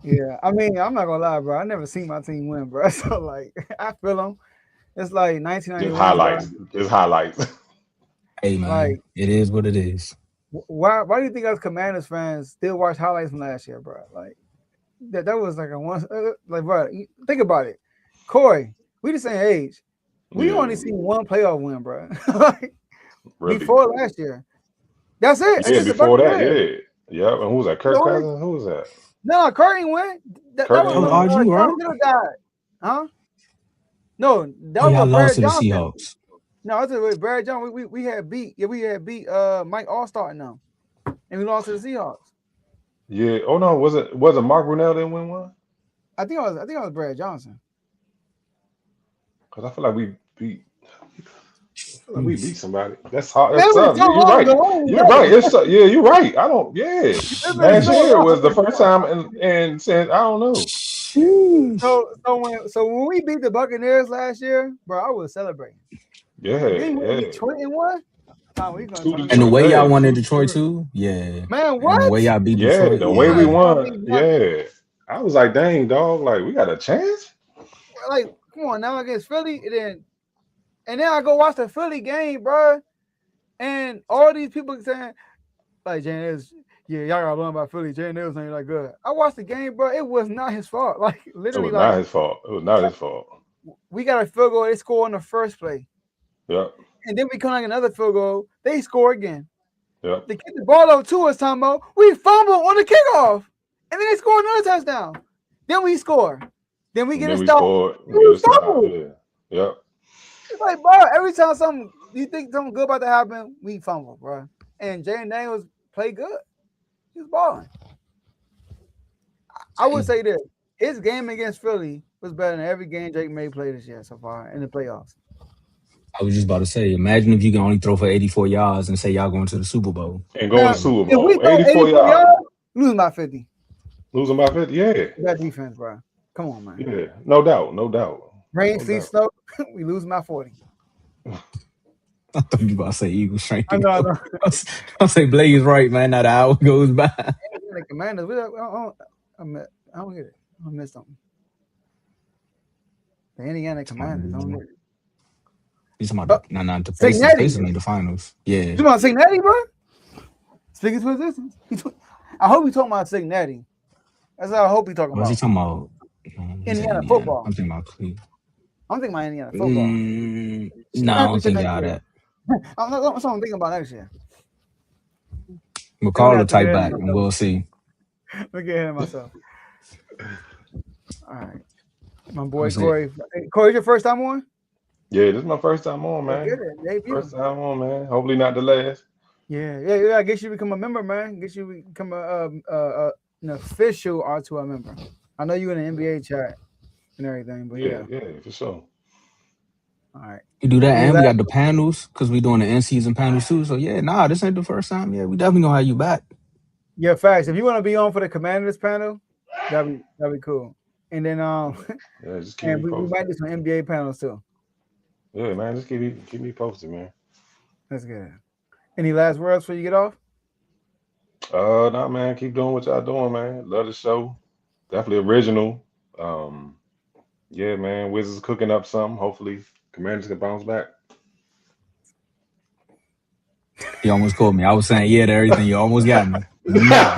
yeah. I mean, I'm not gonna lie, bro. I never seen my team win, bro. So like, I feel them. It's like 1991, Just bro. highlights. Just highlights. hey man, Like, it is what it is. why do you think us Commanders fans still watch highlights from last year, bro? Like that was like a one. Like, bro, think about it. Corey, we the same age. We only seen one playoff win, bro. Like Really. before last year. That's it. Yeah, before that, yeah. Yep. And who was that? Kirk Cousins? Who was that? No, Kirk ain't win. That Kirk was ain't when win? RG, right? John Kittle died. Huh? No, that Oh, was y'all with lost Brad to the Johnson. Seahawks. No, that's with Brad Johnson. We had beat Mike Allstar and them, and we lost to the Seahawks. Yeah. Oh no, was it Mark Brunell didn't win one? I think it was Brad Johnson. Because I feel like we beat somebody. That's hard. Man, That's it was tough. so You're long right. ago. You're right. You're right. I don't. Yeah. It's been Last so year long. was the first time, and since I don't know. Sheesh. So when we beat the Buccaneers last year, bro, I was celebrating. Yeah. Then we Yeah. Detroit and what? We gonna Two talk And the Detroit. way y'all Yeah. won in Two Detroit Detroit. too, yeah. Man, And what? the way y'all beat Yeah. Detroit, The way yeah. we won. Yeah. I was like, dang, dog. Like we got a chance. Like, come on now against Philly, and then I go watch the Philly game, bro. And all these people saying, like, Jane is, yeah, y'all got run by Philly. Jane Mills ain't like good. I watched the game, bro. It was not his fault. Like, It literally, was not his fault. It was not his fault. we got a field goal. They score in the first play. Yep. And then we come like another field goal. They score again. Yep. They kick the ball over to us, time out. We fumble on the kickoff. And then they score another touchdown. Then we score. Then we get a stop. We stop. Yeah. Yep. It's like, bro, every time you think something good about to happen, we fumble, bro. And Jaden Daniels played good. He was balling. I would say this. His game against Philly was better than every game Jake May played this year so far in the playoffs. I was just about to say, imagine if you can only throw for 84 yards and say y'all going to the Super Bowl. And going to the Super Bowl. If we throw 84 yards, losing by 50. Losing by 50, yeah. That defense, bro. Come on, man. Yeah, no doubt. Rain, sleet, snow, we losing by 40. I thought you were about to say Eagles strength. I know. I'll say Blaze right, man. Now the hour goes by. The Commanders, I don't get it. I missed something. The Indiana Commanders, I don't get it. You talking about the Cincinnati. Pacers made the finals. Yeah. You talking about Cincinnati, bro? Speaking to his distance. I hope he talking about Cincinnati. That's what I hope he talking What was he about. talking about? Indiana football. I'm thinking about Cleveland. I'm thinking about Indiana football. No, I don't think y'all that. That's what I'm thinking about next year. McCall will type back, and we'll see. Let me get ahead of myself. All right. My boy Corey. Hey, Corey, your first time on? Yeah, this is my first time on, man. First time on, man. Hopefully not the last. Yeah. I guess you become a member, man. I guess you become an official R2L member. I know you in the NBA chat and everything, but yeah, for sure. All right. We do that, and we got the panels because we doing the in-season panels too. So this ain't the first time. Yeah, we definitely gonna have you back. Yeah, facts. If you want to be on for the Commanders panel, that'd be cool. And then just keep me posted. We might do some NBA panels too. Yeah, man, just keep me posted, man. That's good. Any last words before you get off? Nah, man, keep doing what y'all doing, man. Love the show. Definitely original. Yeah, man, Wizards cooking up something. Hopefully, Commanders can bounce back. You almost called me. I was saying to everything. You almost got me. Nah.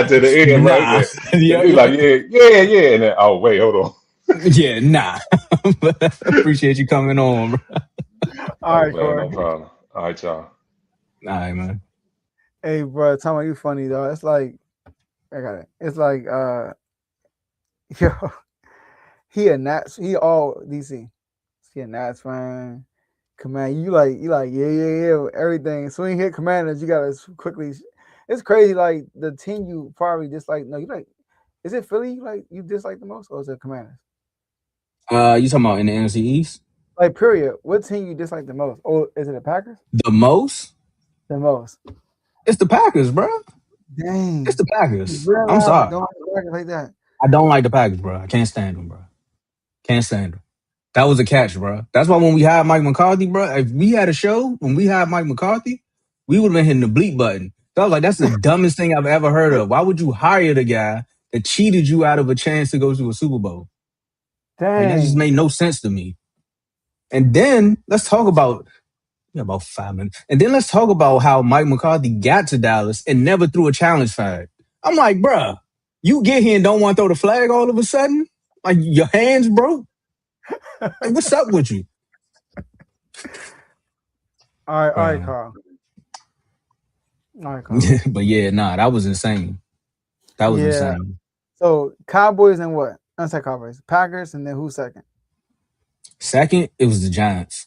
To the end, right? Yeah. He's like, yeah. And then, oh, wait, hold on. Yeah, nah. Appreciate you coming on, bro. All right, man, Corey. no problem. All right, y'all. All right, man. Hey, bro, tell me you funny though. It's like, I got it. It's like, yo, he a Nats. He all DC. He a Nats fan. Command, you like, yeah, everything. So when you hit Commanders, you gotta quickly. It's crazy. Like the team you probably dislike. No, you like. Is it Philly? Like you dislike the most, or is it Commanders? You talking about in the NFC East? Like period. What team you dislike the most? Oh, is it the Packers? The most? The most. It's the Packers, bro. Dang. It's the Packers. I'm sorry. Don't like the Packers like that. I don't like the Packers, bro. I can't stand them, bro. Can't stand them. That was a catch, bro. That's why when we hired Mike McCarthy, bro, if we had a show when we hired Mike McCarthy, we would have been hitting the bleep button. So I was like, that's the dumbest thing I've ever heard of. Why would you hire the guy that cheated you out of a chance to go to a Super Bowl? Dang. Like, that just made no sense to me. And then let's talk about 5 minutes. And then let's talk about how Mike McCarthy got to Dallas and never threw a challenge flag. I'm like, bruh, you get here and don't want to throw the flag all of a sudden? Like your hands broke? Like, what's up with you? All right, Carl. But that was insane. That was insane. So Cowboys and what? I said Cowboys, Packers, and then who's second? Second, it was the Giants.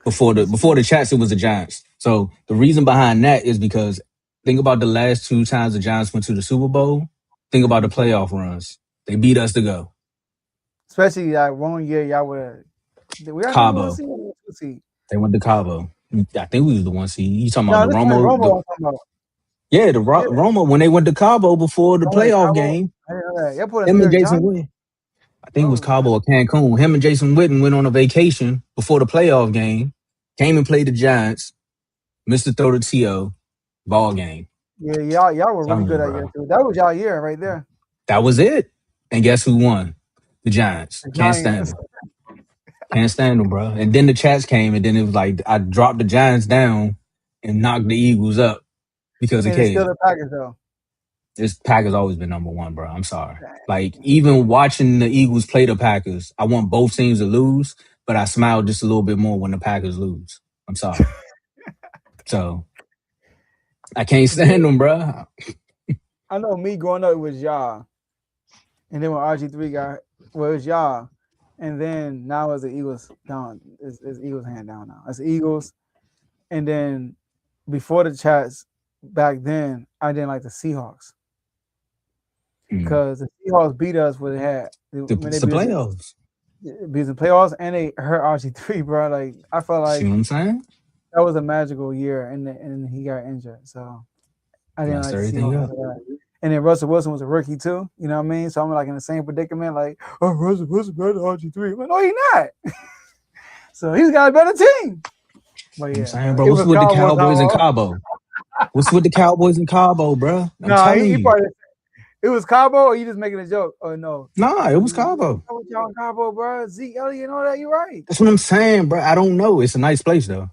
Before the chats, it was the Giants. So the reason behind that is because think about the last 2 times the Giants went to the Super Bowl. Think about the playoff runs. They beat us to go. Especially that one year, y'all were Cabo. They went to Cabo. I think we was the 1 seed. You talking about the Romo? Yeah, the Romo when they went to Cabo before the playoff game. Him and Jason Witten. I think it was Cabo or Cancun. Him and Jason Witten went on a vacation before the playoff game. Came and played the Giants. Missed the throw to T.O. Ball game. Yeah, y'all were really good at year too. That was y'all year right there. That was it. And guess who won? The Giants. Can't stand them. Can't stand them, bro. And then the chats came, and then it was like I dropped the Giants down and knocked the Eagles up because of K. Still the Packers though. This Packers always been number 1, bro. I'm sorry. Like even watching the Eagles play the Packers, I want both teams to lose, but I smile just a little bit more when the Packers lose. I'm sorry. So I can't stand them, bro. I know me growing up, it was y'all. And then when RG3 got, it was y'all. And then now it's the Eagles down. It's Eagles hand down now. It's the Eagles. And then before the chats, back then, I didn't like the Seahawks. Because the Seahawks beat us when they had. The playoffs. Beat the playoffs, and they hurt RG3, bro. Like, I felt like. See what I'm saying? That was a magical year, and he got injured. So I didn't like to see him. And then Russell Wilson was a rookie too. You know what I mean? So I'm like in the same predicament. Like, oh, Russell Wilson better than RG3. But no, he's not. So he's got a better team. But I'm saying, bro, what's with the Cowboys and Cabo? What's with the Cowboys and Cabo, bro? No, he It was Cabo, or you just making a joke? Oh no. Nah, it was Cabo. What y'all in Cabo, bro? Zeke Elliott and all that. You right? That's what I'm saying, bro. I don't know. It's a nice place though,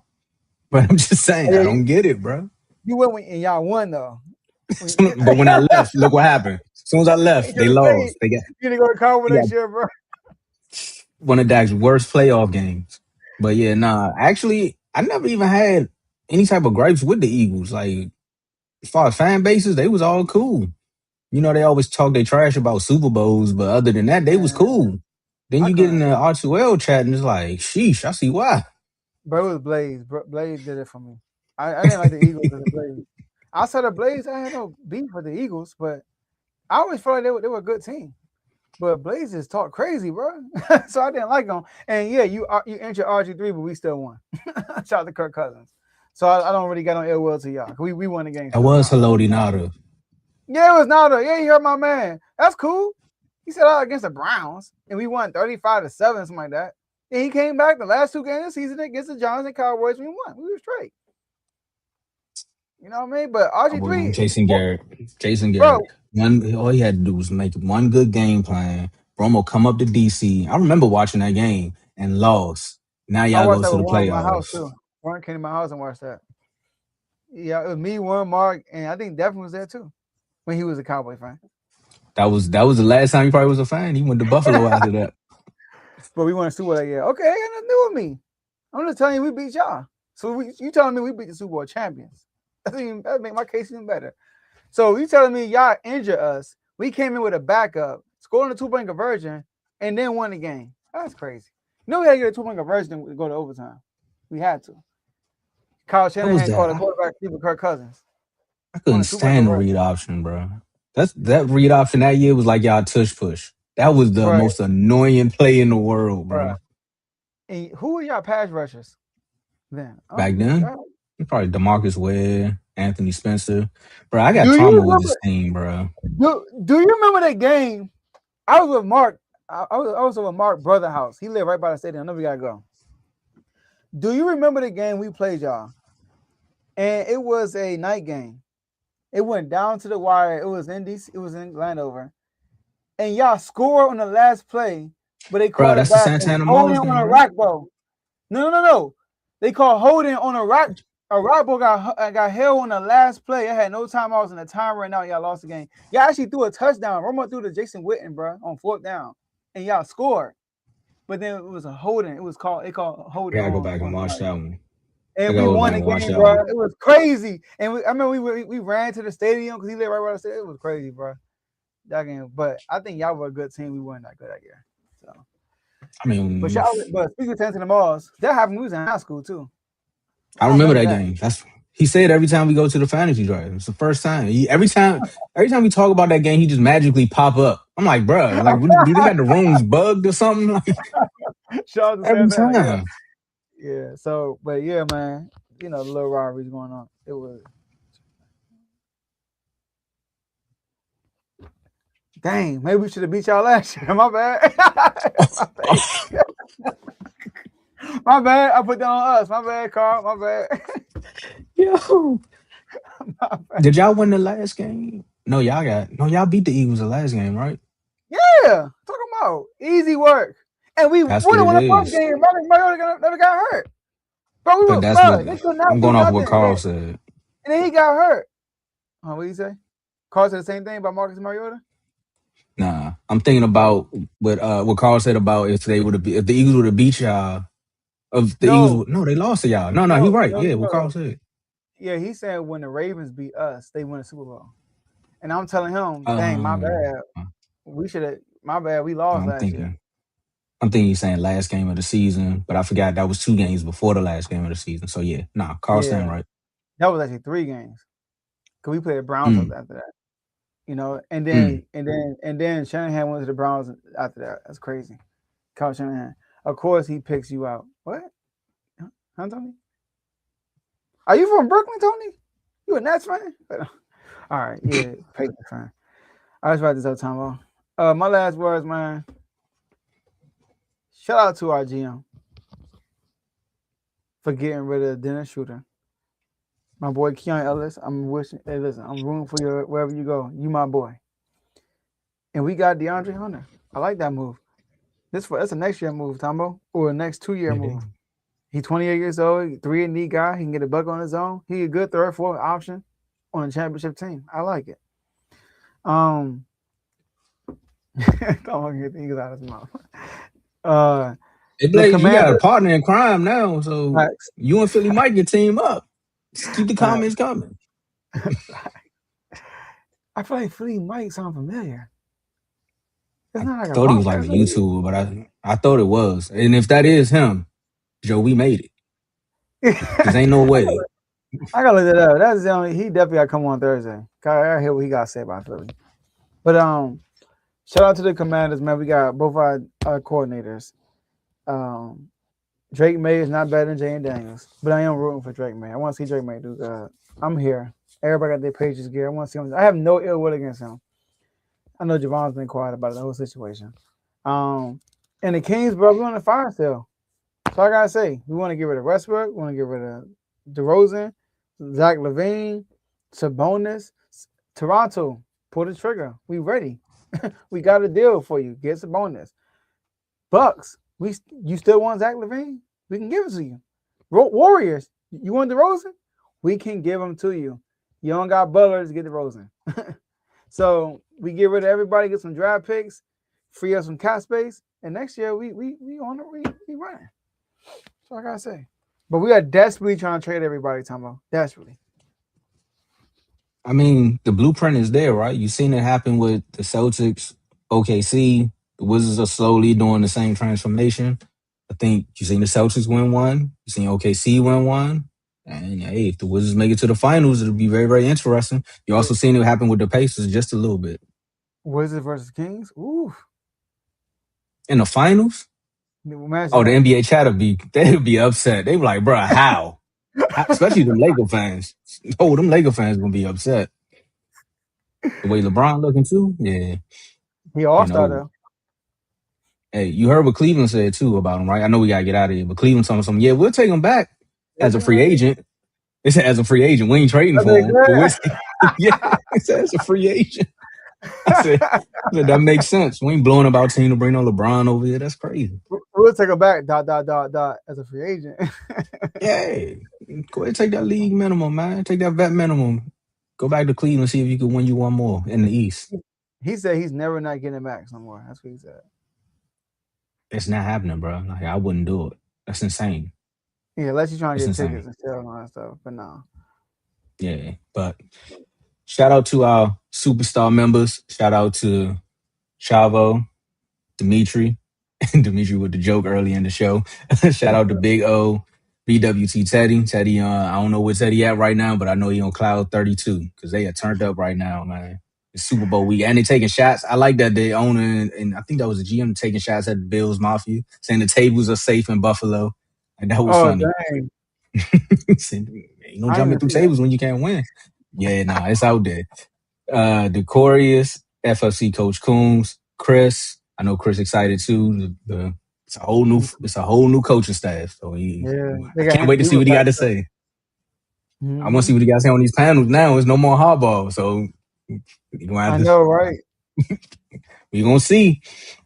but I'm just saying Oh, I yeah, don't get it, bro. you went and y'all won though. But when I left, look what happened. As soon as I left, they lost. They got, you didn't go to Cabo they got next year, bro. one of Dak's worst playoff games. But yeah, nah. Actually, I never even had any type of gripes with the Eagles. Like as far as fan bases, they was all cool. You know, they always talk they trash about Super Bowls, but other than that, they was Man, cool. Then I you get in the couldn't. R2L chat and it's like, sheesh, I see why. Bro, it was Blaze. Blaze did it for me. I didn't like the Eagles as a Blaze. Outside of Blaze, I had no beef with the Eagles, but I always felt like they were a good team. But Blaze just talk crazy, bro. So I didn't like them. And yeah, you entered RG3, but we still won. Shout out to Kirk Cousins. So I don't really got on ill will to y'all. We won the game. That Still. was Haloti Nada. Yeah, it was Nada. Yeah, you heard my man. That's cool. He said against the Browns, and we won 35-7, something like that. And he came back the last 2 games of the season against the Giants and Cowboys. We won. We were straight. You know what I mean? But RG3, Jason Garrett. Jason bro, Garrett. All he had to do was make one good game plan. Romo come up to DC. I remember watching that game and lost. Now I y'all watched go that to with the Warren in my house playoffs. too. Warren came to my house and watched that. Yeah, it was me, Warren, Mark, and I think Devin was there too when he was a Cowboy fan. That was the last time he probably was a fan. He went to Buffalo after that. But we won a Super Bowl that year. Okay, ain't nothing new with me. I'm just telling you, we beat y'all. So you telling me we beat the Super Bowl champions? That make my case even better. So you telling me y'all injured us? We came in with a backup, scored a 2-point conversion, and then won the game. That's crazy. You know we had to get a 2-point conversion to go to overtime. We had to. Kyle Shanahan called a quarterback keeper Kirk Cousins. I couldn't stand the read option, bro. That read option that year was like y'all tush push. That was the most annoying play in the world, bro. And who were y'all pass rushers then? Back then, probably DeMarcus Ware, Anthony Spencer. Bro, I got trauma with this team, bro. Do you remember that game? I was with Mark. I was with Mark Brother house. He lived right by the stadium. I know we gotta go. Do you remember the game we played y'all? And it was a night game. It went down to the wire. It was in DC. It was in Landover. And y'all scored on the last play, but they called it back and holding on a rack ball. No. They called holding on a rack. A rack ball got held on the last play. I had no timeouts in the time right now. Y'all lost the game. Y'all actually threw a touchdown. Romo threw to Jason Witten, bro, on 4th down, and y'all scored. But then it was a holding. It called holding. I gotta go back and watch that one. And we won the game, bro. It was crazy. And I remember we ran to the stadium because he lived right by the stadium. It was crazy, bro. That game. But I think y'all were a good team. We weren't that good that year. So I mean, but speaking of Tennessee Malls, that happened when we was in high school too. I remember that game. He said every time we go to the fantasy drive. It's the first time. Every time we talk about that game, he just magically pop up. I'm like, bro, like, do they got the rooms bugged or something? Like, Shout out to every Sam time. Yeah. So, but yeah, man, you know the little rivalries going on. It was. Dang, maybe we should have beat y'all last year. My bad. My bad. I put that on us. My bad, Carl. My bad. Yo. Did y'all win the last game? No, y'all beat the Eagles the last game, right? Yeah. Talking about easy work. And we would have won the first game. Mariota never got hurt. Bro, I'm going off what Carl said. And then he got hurt. What did you say? Carl said the same thing about Marcus Mariota? Nah, I'm thinking about what Carl said about if the Eagles would have beat y'all. They lost to y'all. No, he's right. What Carl said. Yeah, he said when the Ravens beat us, they win the Super Bowl. And I'm telling him, dang, my bad. We should have. My bad. We lost last year. I'm thinking he's saying last game of the season, but I forgot that was 2 games before the last game of the season. So yeah, Carl's saying right. That was actually 3 games. Cause we played the Browns after that. You know, and then Shanahan went to the Browns after that. That's crazy. Kyle Shanahan. Of course he picks you out. What? Huh, Tony? Are you from Brooklyn, Tony? You a Nets fan? All right, yeah, Patriots fan. I was about this other time. My last words, man. Shout out to our GM for getting rid of Dennis Schroeder. My boy Keon Ellis. I'm rooting for you wherever you go. You my boy. and we got DeAndre Hunter. I like that move. That's a next year move, Tombo, or a next 2-year move. He's 28 years old, 3-and-D guy. He can get a buck on his own. He's a good third, fourth option on a championship team. I like it. Don't get the Eagles out of his mouth. Hey, Blake, you got a partner in crime now, so Facts. you and Philly Mike can team up. Just keep the comments coming. I feel like Philly Mike sound familiar. I thought he was like a YouTuber, but I thought it was. And if that is him, Joe, we made it. Because ain't no way. I gotta look that up. That's the only. He definitely gotta come on Thursday. I hear what he got to say about Philly. But shout out to the Commanders, man. We got both our coordinators. Drake May is not better than Jay and Daniels, but I am rooting for Drake May. I want to see Drake May do good. I'm here. Everybody got their Patriots gear. I want to see him. I have no ill will against him. I know Javon's been quiet about the whole situation. And the Kings, bro, we on the fire sale. So I gotta say, we want to get rid of Westbrook. We want to get rid of DeRozan, Zach LaVine, Sabonis, Toronto. Pull the trigger. We ready. We got a deal for you. Get Sabonis. Bucks. You still want Zach LaVine? We can give it to you. Warriors. You want DeRozan? We can give them to you. You don't got Butler to get DeRozan. So we get rid of everybody, get some draft picks, free up some cap space, and next year we running. That's all I gotta say. But we are desperately trying to trade everybody, Tombo. Desperately. I mean, the blueprint is there, right? You've seen it happen with the Celtics, OKC. The Wizards are slowly doing the same transformation. I think you've seen the Celtics win one. You've seen OKC win one. And hey, if the Wizards make it to the finals, it'll be very, very interesting. You also seen it happen with the Pacers just a little bit. Wizards versus Kings? Ooh. In the finals? Imagine the NBA chat they'd be upset. They be like, bro, how? Especially them Laker fans. Oh, them Laker fans gonna be upset. The way LeBron looking too? Yeah. He all-star though. Hey, you heard what Cleveland said too about him, right? I know we gotta get out of here, but Cleveland told him something. Yeah, we'll take him back as a free agent. They said as a free agent. We ain't trading for him. Yeah, it said as a free agent. I said, that makes sense. We ain't blowing about team to bring no LeBron over here. That's crazy. We'll take him back, as a free agent. Yeah. Go ahead and take that league minimum, man. Take that vet minimum. Go back to Cleveland, see if you can win you one more in the East. He said he's never not getting max no more. That's what he said. It's not happening, bro. Like, I wouldn't do it. That's insane. Yeah, unless you're trying to get tickets and sell and all that stuff. But no. Yeah, but shout out to our superstar members. Shout out to Chavo, Dimitri. Dimitri with the joke early in the show. Shout out to Big O, BWT Teddy. Teddy, I don't know where Teddy at right now, but I know he on cloud 32 because they are turned up right now, man. It's Super Bowl week, and they taking shots. I like that they own it, and I think that was the GM taking shots at the Bills Mafia, saying the tables are safe in Buffalo. And that was funny. Dang. Ain't no jumping through tables when you can't win. Yeah, nah, it's out there. Decorius, FFC coach Coombs, Chris. I know Chris excited too. It's a whole new coaching staff. So I can't wait to see what he got to say. Mm-hmm. I want to see what he got to say on these panels now. It's no more hardball. So I know, right? We're gonna see.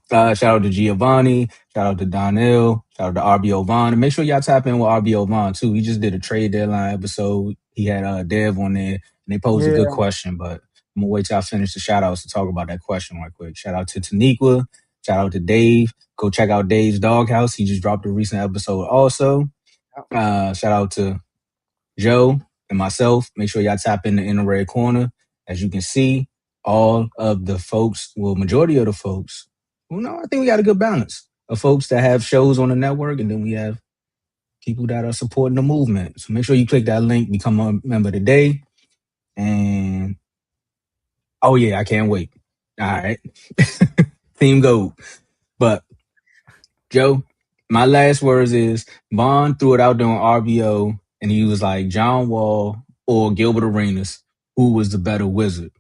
Shout out to Giovanni. Shout out to Donnell. Shout out to RBO Vaughn. And make sure y'all tap in with RBO Vaughn too. He just did a trade deadline episode. He had Dev on there, and they posed a good question. But I'm gonna wait till I finish the shout outs to talk about that question right quick. Shout out to Taniqua. Shout out to Dave. Go check out Dave's Doghouse. He just dropped a recent episode also. Shout out to Joe and myself. Make sure y'all tap in the red corner. As you can see, all of the folks, well, majority of the folks, I think we got a good balance of folks that have shows on the network, and then we have people that are supporting the movement. So make sure you click that link, become a member today. And oh yeah, I can't wait. All right. Team Gold. But Joe, my last words is Vaughn threw it out there on RBO, and he was like, John Wall or Gilbert Arenas, who was the better wizard?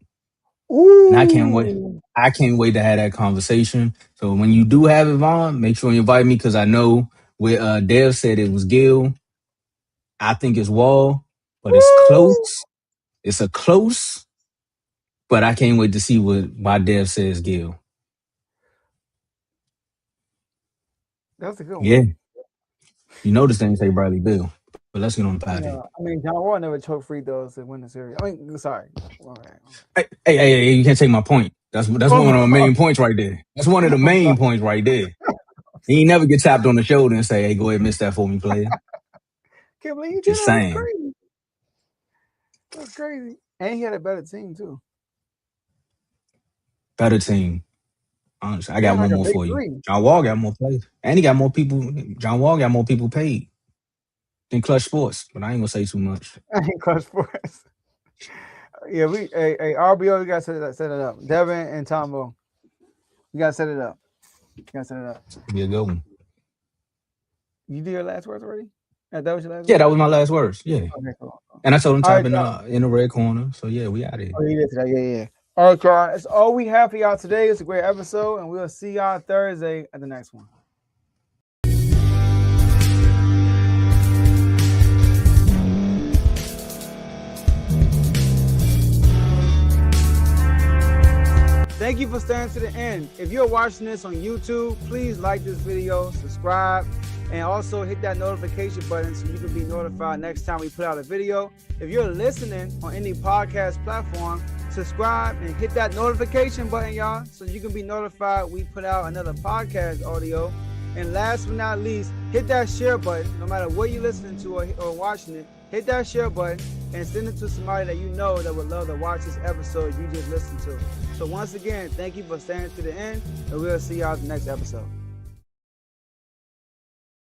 Ooh. And I can't wait to have that conversation. So when you do have it, Vaughn, make sure you invite me, because I know where Dev said it was Gil. I think it's Wall, but it's close. It's a close, but I can't wait to see why Dev says Gil. That's a good one. Yeah. You know this thing say Bradley Bill. But let's get on the I podcast. mean, John Wall never choked free throws to win the series. I mean, sorry. All right. Hey, you can't take my point. That's one of the main points right there. That's one of the main points right there. He ain't never get tapped on the shoulder and say, hey, go ahead and miss that for me, player. Can't believe you did Just that. saying. That's crazy. That's crazy. And he had a better team, too. Better team. Honestly, I got one more for you. John Wall got more players. And he got more people. John Wall got more people paid than Clutch Sports. But I ain't going to say too much. I ain't Clutch Sports. Yeah, RBO, we got to set it up. Devin and Tombo. You got to set it up. Be a good one. You did your last words already? That was your last words? Yeah, that was my last words. Yeah. Okay, cool. And I told him type in the red corner. So, yeah, we out here. Oh, you did today. Yeah. All right, y'all. That's all we have for y'all today. It's a great episode, and we'll see y'all Thursday at the next one. Thank you for staying to the end. If you're watching this on YouTube, please like this video, subscribe, and also hit that notification button so you can be notified next time we put out a video. If you're listening on any podcast platform, subscribe and hit that notification button, y'all, so you can be notified we put out another podcast audio. And last but not least, hit that share button. No matter what you're listening to or watching it, hit that share button and send it to somebody that you know that would love to watch this episode you just listened to. So once again, thank you for staying to the end, and we'll see y'all in the next episode.